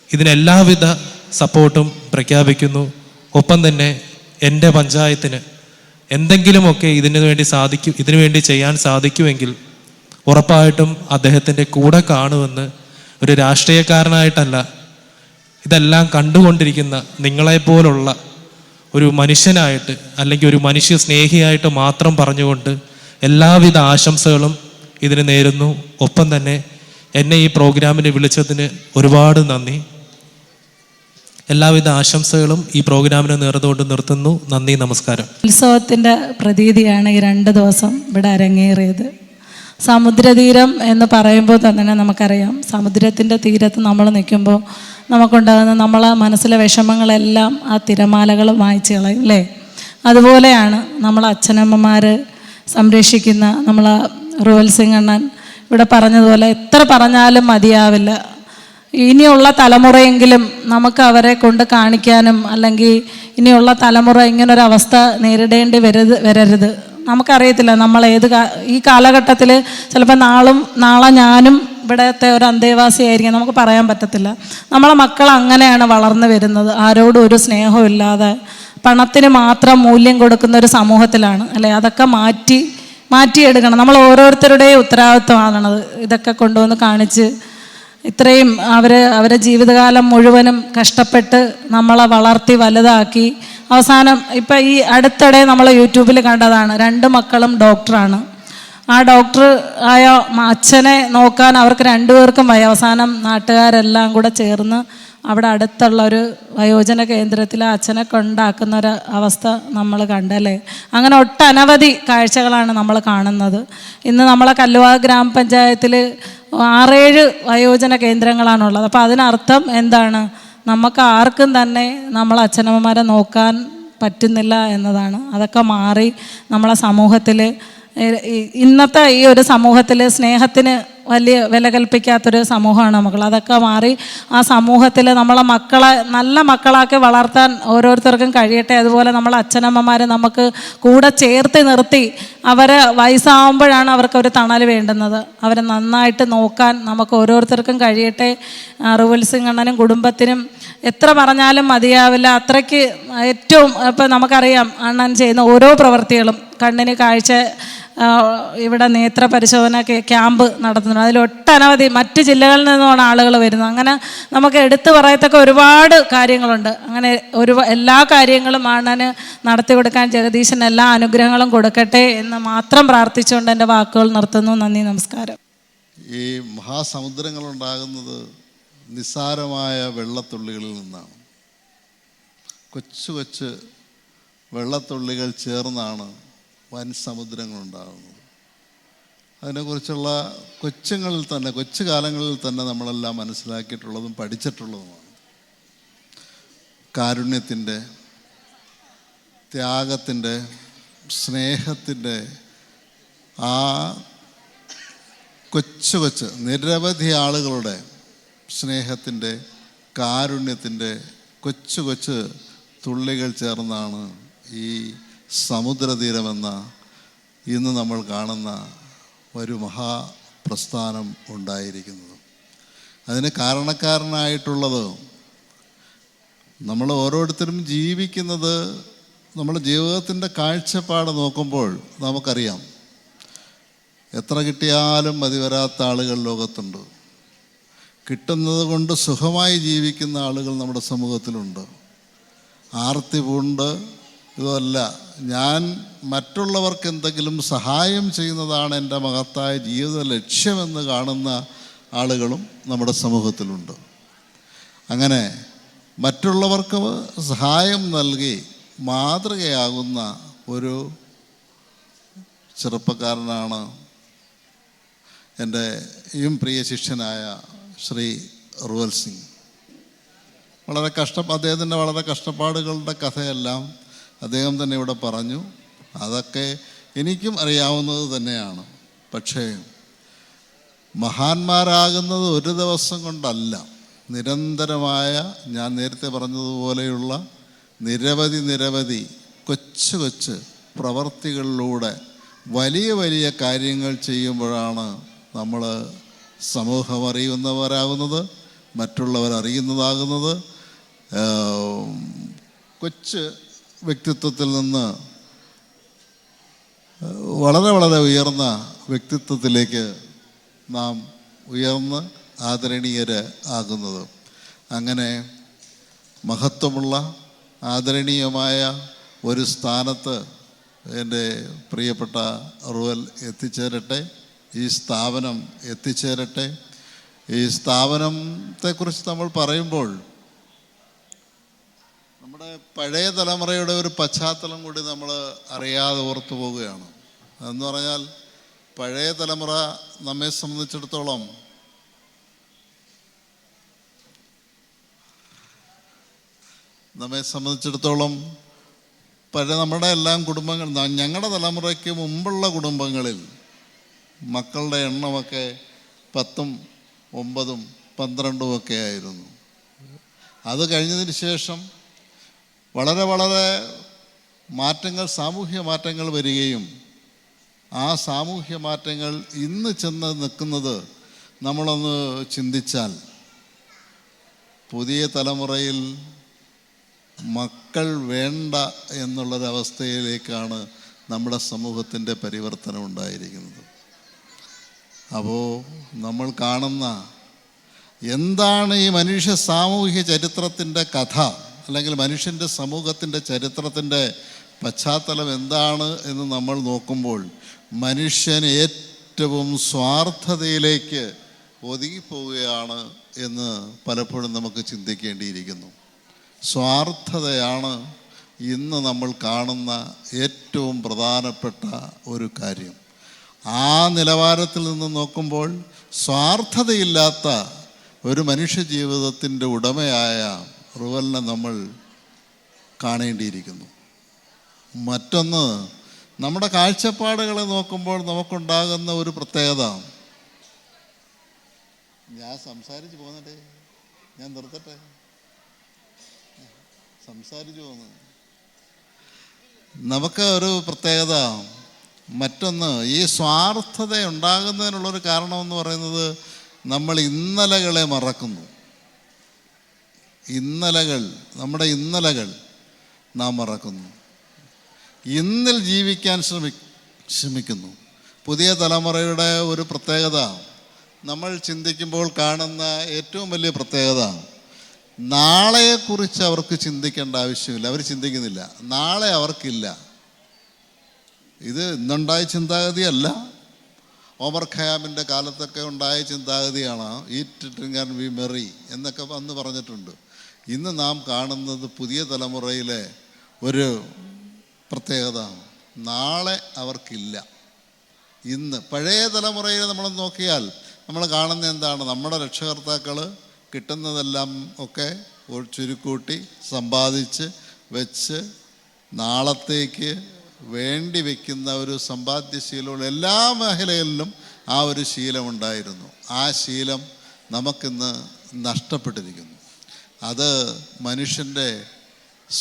ഇതിനെല്ലാവിധ സപ്പോർട്ടും പ്രഖ്യാപിക്കുന്നു. ഒപ്പം തന്നെ എൻ്റെ പഞ്ചായത്തിന് എന്തെങ്കിലുമൊക്കെ ഇതിനു വേണ്ടി ചെയ്യാൻ സാധിക്കുമെങ്കിൽ ഉറപ്പായിട്ടും അദ്ദേഹത്തിൻ്റെ കൂടെ കാണുമെന്ന്, ഒരു രാഷ്ട്രീയക്കാരനായിട്ടല്ല, ഇതെല്ലാം കണ്ടുകൊണ്ടിരിക്കുന്ന നിങ്ങളെപ്പോലുള്ള ഒരു മനുഷ്യനായിട്ട്, അല്ലെങ്കിൽ ഒരു മനുഷ്യ സ്നേഹിയായിട്ട് മാത്രം പറഞ്ഞുകൊണ്ട് എല്ലാവിധ ആശംസകളും ഇതിന് നേരുന്നു. ഒപ്പം തന്നെ എന്നെ ഈ പ്രോഗ്രാമിന് വിളിച്ചതിന് ഒരുപാട് നന്ദി. എല്ലാവിധ ആശംസകളും ഈ പ്രോഗ്രാമിന് നേർന്നുകൊണ്ട് നിർത്തുന്നു. നന്ദി, നമസ്കാരം. ഉത്സവത്തിൻ്റെ പ്രതീതിയാണ് ഈ 2 ദിവസം ഇവിടെ അരങ്ങേറിയത്. സമുദ്രതീരം എന്ന് പറയുമ്പോൾ തന്നെ നമുക്കറിയാം, സമുദ്രത്തിൻ്റെ തീരത്ത് നമ്മൾ നിൽക്കുമ്പോൾ നമുക്കുണ്ടാകുന്ന നമ്മളെ മനസ്സിലെ വിഷമങ്ങളെല്ലാം ആ തിരമാലകൾ മായ്ച്ചു കളയും, അല്ലേ? അതുപോലെയാണ് നമ്മളെ അച്ഛനമ്മമാർ സംരക്ഷിക്കുന്ന നമ്മളെ റുവൽ സിംഗ് അണ്ണൻ ഇവിടെ പറഞ്ഞതുപോലെ എത്ര പറഞ്ഞാലും മതിയാവില്ല. ഇനിയുള്ള തലമുറയെങ്കിലും നമുക്ക് അവരെ കൊണ്ട് കാണിക്കാനും, അല്ലെങ്കിൽ ഇനിയുള്ള തലമുറ ഇങ്ങനൊരവസ്ഥ നേരിടേണ്ടി വരരുത്. നമുക്കറിയത്തില്ല നമ്മൾ ഈ കാലഘട്ടത്തിൽ ചിലപ്പോൾ നാളെ ഞാനും ഇവിടത്തെ ഒരു അന്തേവാസിയായിരിക്കും, നമുക്ക് പറയാൻ പറ്റത്തില്ല. നമ്മളെ മക്കൾ അങ്ങനെയാണ് വളർന്നു വരുന്നത്, ആരോടും ഒരു സ്നേഹമില്ലാതെ പണത്തിന് മാത്രം മൂല്യം കൊടുക്കുന്ന ഒരു സമൂഹത്തിലാണ്, അല്ലേ? അതൊക്കെ മാറ്റിയെടുക്കണം. നമ്മൾ ഓരോരുത്തരുടെയും ഉത്തരവാദിത്വമാണത്. ഇതൊക്കെ കൊണ്ടുവന്ന് കാണിച്ച് ഇത്രയും അവരെ ജീവിതകാലം മുഴുവനും കഷ്ടപ്പെട്ട് നമ്മളെ വളർത്തി വലുതാക്കി അവസാനം ഇപ്പം ഈ അടുത്തിടെ നമ്മൾ യൂട്യൂബിൽ കണ്ടതാണ്, 2 മക്കളും ഡോക്ടറാണ്. ആ ഡോക്ടർ ആയ അച്ഛനെ നോക്കാൻ അവർക്ക് 2 പേർക്കും അവസാനം നാട്ടുകാരെല്ലാം കൂടെ ചേർന്ന് അവിടെ അടുത്തുള്ള ഒരു വയോജന കേന്ദ്രത്തിൽ അച്ഛനെ കൊണ്ടാക്കുന്ന ഒരു അവസ്ഥ നമ്മൾ കണ്ടല്ലേ. അങ്ങനെ ഒട്ടനവധി കാഴ്ചകളാണ് നമ്മൾ കാണുന്നത്. ഇന്ന് നമ്മളെ കല്ലുവാ ഗ്രാമപഞ്ചായത്തിൽ 6-7 വയോജന കേന്ദ്രങ്ങളാണുള്ളത്. അപ്പോൾ അതിനർത്ഥം എന്താണ്? നമുക്ക് ആർക്കും തന്നെ നമ്മളെ അച്ഛനമ്മമാരെ നോക്കാൻ പറ്റുന്നില്ല എന്നതാണ്. അതൊക്കെ മാറി നമ്മളെ സമൂഹത്തിൽ, ഇന്നത്തെ ഈ ഒരു സമൂഹത്തിൽ സ്നേഹത്തിന് വലിയ വില കൽപ്പിക്കാത്തൊരു സമൂഹമാണ് നമുക്കുള്ളത്. അതൊക്കെ മാറി ആ സമൂഹത്തിൽ നമ്മളെ മക്കളെ നല്ല മക്കളാക്കി വളർത്താൻ ഓരോരുത്തർക്കും കഴിയട്ടെ. അതുപോലെ നമ്മളെ അച്ഛനമ്മമാരെ നമുക്ക് കൂടെ ചേർത്ത് നിർത്തി അവരെ വയസ്സാവുമ്പോഴാണ് അവർക്കൊരു തണൽ വേണ്ടുന്നത്. അവരെ നന്നായിട്ട് നോക്കാൻ നമുക്ക് ഓരോരുത്തർക്കും കഴിയട്ടെ. റുവൽ സിംഗ് അണ്ണനും കുടുംബത്തിനും എത്ര പറഞ്ഞാലും മതിയാവില്ല. അത്രയ്ക്ക് ഏറ്റവും ഇപ്പം നമുക്കറിയാം അണ്ണൻ ചെയ്യുന്ന ഓരോ പ്രവൃത്തികളും. കണ്ണിന് കാഴ്ച ഇവിടെ നേത്ര പരിശോധന ക്യാമ്പ് നടത്തുന്നുണ്ട്. അതിലൊട്ടനവധി മറ്റ് ജില്ലകളിൽ നിന്നുമാണ് ആളുകൾ വരുന്നത്. അങ്ങനെ നമുക്ക് എടുത്തു പറയത്തക്ക ഒരുപാട് കാര്യങ്ങളുണ്ട്. അങ്ങനെ എല്ലാ കാര്യങ്ങളും അണ്ണന് നടത്തി കൊടുക്കാൻ ജഗദീശൻ എല്ലാ അനുഗ്രഹങ്ങളും കൊടുക്കട്ടെ എന്ന് മാത്രം പ്രാർത്ഥിച്ചുകൊണ്ട് എൻ്റെ വാക്കുകൾ നിർത്തുന്നു. നന്ദി, നമസ്കാരം. ഈ മഹാസമുദ്രങ്ങളുണ്ടാകുന്നത് നിസ്സാരമായ വെള്ളത്തുള്ളികളിൽ നിന്നാണ്. കൊച്ചു കൊച്ചു വെള്ളത്തുള്ളികൾ ചേർന്നാണ് വൻ സമുദ്രങ്ങളുണ്ടാകുന്നത്. അതിനെക്കുറിച്ചുള്ള കൊച്ചു കാലങ്ങളിൽ തന്നെ നമ്മളെല്ലാം മനസ്സിലാക്കിയിട്ടുള്ളതും പഠിച്ചിട്ടുള്ളതുമാണ്. കാരുണ്യത്തിൻ്റെ, ത്യാഗത്തിൻ്റെ, സ്നേഹത്തിൻ്റെ ആ കൊച്ചു നിരവധി ആളുകളുടെ സ്നേഹത്തിൻ്റെ, കാരുണ്യത്തിൻ്റെ കൊച്ചു തുള്ളികൾ ചേർന്നാണ് ഈ സമുദ്രതീരമെന്ന ഇന്ന് നമ്മൾ കാണുന്ന ഒരു മഹാപ്രസ്ഥാനം ഉണ്ടായിരിക്കുന്നത്. അതിന് കാരണക്കാരനായിട്ടുള്ളത് നമ്മൾ ഓരോരുത്തരും ജീവിക്കുന്നത്, നമ്മുടെ ജീവിതത്തിൻ്റെ കാഴ്ചപ്പാട് നോക്കുമ്പോൾ നമുക്കറിയാം എത്ര കിട്ടിയാലും മതി വരാത്ത ആളുകൾ ലോകത്തുണ്ട്. കിട്ടുന്നത് കൊണ്ട് സുഖമായി ജീവിക്കുന്ന ആളുകൾ നമ്മുടെ സമൂഹത്തിലുണ്ട്. ആർത്തി പൂണ്ട് ഇതല്ല, ഞാൻ മറ്റുള്ളവർക്ക് എന്തെങ്കിലും സഹായം ചെയ്യുന്നതാണ് എൻ്റെ മഹത്തായ ജീവിത ലക്ഷ്യമെന്ന് കാണുന്ന ആളുകളും നമ്മുടെ സമൂഹത്തിലുണ്ട്. അങ്ങനെ മറ്റുള്ളവർക്ക് സഹായം നൽകി മാതൃകയാകുന്ന ഒരു ചെറുപ്പക്കാരനാണ് എൻ്റെ പ്രിയ ശിഷ്യനായ ശ്രീ റുവൽ സിംഗ്. അദ്ദേഹത്തിൻ്റെ വളരെ കഷ്ടപ്പാടുകളുടെ കഥയെല്ലാം അദ്ദേഹം തന്നെ ഇവിടെ പറഞ്ഞു. അതൊക്കെ എനിക്കും അറിയാവുന്നത് തന്നെയാണ്. പക്ഷേ മഹാന്മാരാകുന്നത് ഒരു ദിവസം കൊണ്ടല്ല, നിരന്തരമായ, ഞാൻ നേരത്തെ പറഞ്ഞതുപോലെയുള്ള നിരവധി കൊച്ചു പ്രവർത്തികളിലൂടെ വലിയ കാര്യങ്ങൾ ചെയ്യുമ്പോഴാണ് നമ്മൾ സമൂഹം അറിയുന്നവരാകുന്നത്, മറ്റുള്ളവർ അറിയുന്നതാകുന്നത്. കൊച്ചു വ്യക്തിത്വത്തിൽ നിന്ന് വളരെ ഉയർന്ന വ്യക്തിത്വത്തിലേക്ക് നാം ഉയർന്ന് ആദരണീയര് ആകുന്നത്. അങ്ങനെ മഹത്വമുള്ള ആദരണീയമായ ഒരു സ്ഥാനത്ത് എൻ്റെ പ്രിയപ്പെട്ട റുവൽ എത്തിച്ചേരട്ടെ, ഈ സ്ഥാപനം എത്തിച്ചേരട്ടെ. ഈ സ്ഥാപനത്തെക്കുറിച്ച് നമ്മൾ പറയുമ്പോൾ നമ്മുടെ പഴയ തലമുറയുടെ ഒരു പശ്ചാത്തലം കൂടി നമ്മൾ അറിയാതെ ഓർത്തു പോവുകയാണ്. അതെന്ന് പറഞ്ഞാൽ പഴയ തലമുറ നമ്മെ സംബന്ധിച്ചിടത്തോളം നമ്മുടെ എല്ലാം കുടുംബങ്ങൾ, ഞങ്ങളുടെ തലമുറയ്ക്ക് മുമ്പുള്ള കുടുംബങ്ങളിൽ മക്കളുടെ എണ്ണമൊക്കെ 10, 9, 12 ഒക്കെ ആയിരുന്നു. അത് കഴിഞ്ഞതിന് ശേഷം വളരെ മാറ്റങ്ങൾ, സാമൂഹ്യ മാറ്റങ്ങൾ വരികയും ആ സാമൂഹ്യ മാറ്റങ്ങൾ ഇന്ന് ചെന്ന് നിൽക്കുന്നത് നമ്മളൊന്ന് ചിന്തിച്ചാൽ പുതിയ തലമുറയിൽ മക്കൾ വേണ്ട എന്നുള്ളൊരവസ്ഥയിലേക്കാണ് നമ്മുടെ സമൂഹത്തിൻ്റെ പരിവർത്തനം ഉണ്ടായിരിക്കുന്നത്. അപ്പോൾ നമ്മൾ കാണുന്ന എന്താണ് ഈ മനുഷ്യ സാമൂഹ്യ ചരിത്രത്തിൻ്റെ കഥ, അല്ലെങ്കിൽ മനുഷ്യൻ്റെ സമൂഹത്തിൻ്റെ ചരിത്രത്തിൻ്റെ പശ്ചാത്തലം എന്താണ് എന്ന് നമ്മൾ നോക്കുമ്പോൾ മനുഷ്യൻ ഏറ്റവും സ്വാർത്ഥതയിലേക്ക് ഒതുങ്ങിപ്പോവുകയാണ് എന്ന് പലപ്പോഴും നമുക്ക് ചിന്തിക്കേണ്ടിയിരിക്കുന്നു. സ്വാർത്ഥതയാണ് ഇന്ന് നമ്മൾ കാണുന്ന ഏറ്റവും പ്രധാനപ്പെട്ട ഒരു കാര്യം. ആ നിലവാരത്തിൽ നിന്ന് നോക്കുമ്പോൾ സ്വാർത്ഥതയില്ലാത്ത ഒരു മനുഷ്യ ജീവിതത്തിൻ്റെ ഉടമയായ റുവലിനെ നമ്മൾ കാണേണ്ടിയിരിക്കുന്നു. മറ്റൊന്ന്, നമ്മുടെ കാഴ്ചപ്പാടുകളെ നോക്കുമ്പോൾ നമുക്കുണ്ടാകുന്ന ഒരു പ്രത്യേകത, ഞാൻ സംസാരിച്ച് പോകുന്നുണ്ടേ, ഞാൻ നിർത്തട്ടെ, സംസാരിച്ചു പോകുന്നു. നമുക്ക് ഒരു പ്രത്യേകത, മറ്റൊന്ന്, ഈ സ്വാർത്ഥത ഉണ്ടാകുന്നതിനുള്ളൊരു കാരണമെന്ന് പറയുന്നത് നമ്മൾ ഇന്നലകളെ മറക്കുന്നു. നമ്മുടെ ഇന്നലകൾ നാം മറക്കുന്നു. ഇന്നിൽ ജീവിക്കാൻ ശ്രമിക്കുന്നു. പുതിയ തലമുറയുടെ ഒരു പ്രത്യേകത, നമ്മൾ ചിന്തിക്കുമ്പോൾ കാണുന്ന ഏറ്റവും വലിയ പ്രത്യേകത, നാളെയെക്കുറിച്ച് അവർക്ക് ചിന്തിക്കേണ്ട ആവശ്യമില്ല. അവർ ചിന്തിക്കുന്നില്ല. നാളെ അവർക്കില്ല. ഇത് ഇന്നുണ്ടായ ചിന്താഗതിയല്ല, ഓമർ ഖയാമിൻ്റെ കാലത്തൊക്കെ ഉണ്ടായ ചിന്താഗതിയാണ്. Eat drink and B Maria എന്നൊക്കെ അന്ന് പറഞ്ഞിട്ടുണ്ട്. ഇന്ന് നാം കാണുന്നത് പുതിയ തലമുറയിലെ ഒരു പ്രത്യേകത, നാളെ അവർക്കില്ല. ഇന്ന് പഴയ തലമുറയിൽ നമ്മൾ നോക്കിയാൽ നമ്മൾ കാണുന്ന എന്താണ്? നമ്മുടെ രക്ഷകർത്താക്കൾ കിട്ടുന്നതെല്ലാം ഒക്കെ ചുരുക്കൂട്ടി സമ്പാദിച്ച് വെച്ച് നാളത്തേക്ക് വേണ്ടി വയ്ക്കുന്ന ഒരു സമ്പാദ്യശീലമുള്ള എല്ലാ മേഖലകളിലും ആ ഒരു ശീലമുണ്ടായിരുന്നു. ആ ശീലം നമുക്കിന്ന് നഷ്ടപ്പെട്ടിരിക്കുന്നു. അത് മനുഷ്യൻ്റെ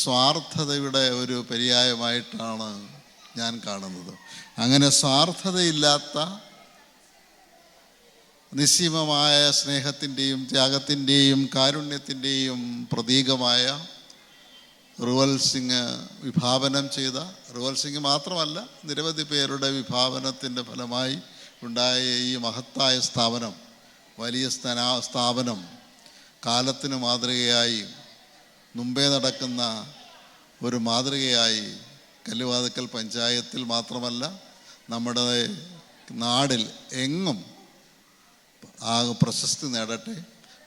സ്വാർത്ഥതയുടെ ഒരു പര്യായമായിട്ടാണ് ഞാൻ കാണുന്നത്. അങ്ങനെ സ്വാർത്ഥതയില്ലാത്ത നിസ്സീമമായ സ്നേഹത്തിൻ്റെയും ത്യാഗത്തിൻ്റെയും കാരുണ്യത്തിൻ്റെയും പ്രതീകമായ റുവൽ സിംഗ് വിഭാവനം ചെയ്ത, റുവൽ സിംഗ് മാത്രമല്ല നിരവധി പേരുടെ വിഭാവനത്തിൻ്റെ ഫലമായി ഉണ്ടായ ഈ മഹത്തായ സ്ഥാപനം, വലിയ സ്ഥാപനം കാലത്തിന് മാതൃകയായി, മുമ്പേ നടക്കുന്ന ഒരു മാതൃകയായി കല്ലുവാതുക്കൽ പഞ്ചായത്തിൽ മാത്രമല്ല നമ്മുടെ നാടിൽ എങ്ങും ആ പ്രശസ്തി നേടട്ടെ.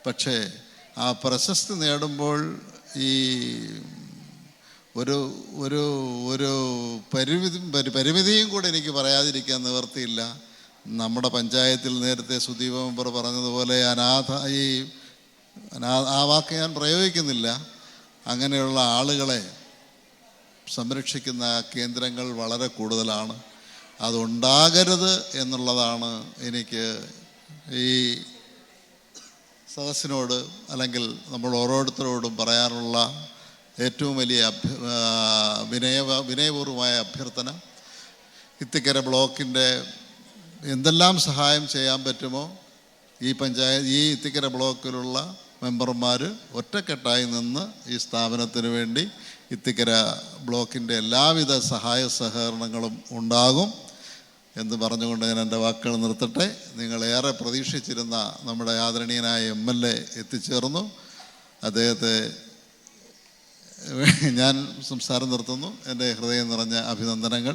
പക്ഷേ ആ പ്രശസ്തി നേടുമ്പോൾ ഈ ഒരു ഒരു ഒരു പരിമിതിയും കൂടെ എനിക്ക് പറയാതിരിക്കാൻ നിവർത്തിയില്ല. നമ്മുടെ പഞ്ചായത്തിൽ നേരത്തെ സുദീപ മെമ്പർ പറഞ്ഞതുപോലെ ആ വാക്ക് ഞാൻ പ്രയോഗിക്കുന്നില്ല, അങ്ങനെയുള്ള ആളുകളെ സംരക്ഷിക്കുന്ന കേന്ദ്രങ്ങൾ വളരെ കൂടുതലാണ്. അതുണ്ടാകരുത് എന്നുള്ളതാണ് എനിക്ക് ഈ സദസ്സിനോട് അല്ലെങ്കിൽ നമ്മൾ ഓരോരുത്തരോടും പറയാനുള്ള ഏറ്റവും വലിയ വിനയപൂർവമായ അഭ്യർത്ഥന. ഇത്തിക്കര ബ്ലോക്കിൻ്റെ എന്തെല്ലാം സഹായം ചെയ്യാൻ പറ്റുമോ ഈ ഇത്തിക്കര ബ്ലോക്കിലുള്ള മെമ്പർമാർ ഒറ്റക്കെട്ടായി നിന്ന് ഈ സ്ഥാപനത്തിന് വേണ്ടി ഇത്തിക്കര ബ്ലോക്കിൻ്റെ എല്ലാവിധ സഹായ സഹകരണങ്ങളും ഉണ്ടാകും എന്ന് പറഞ്ഞുകൊണ്ട് ഞാൻ എൻ്റെ വാക്കുകൾ നിർത്തട്ടെ. നിങ്ങളേറെ പ്രതീക്ഷിച്ചിരുന്ന നമ്മുടെ ആദരണീയനായ MLA എത്തിച്ചേർന്നു. അദ്ദേഹത്തെ ഞാൻ സംസാരം നിർത്തുന്നു. എൻ്റെ ഹൃദയം നിറഞ്ഞ അഭിനന്ദനങ്ങൾ.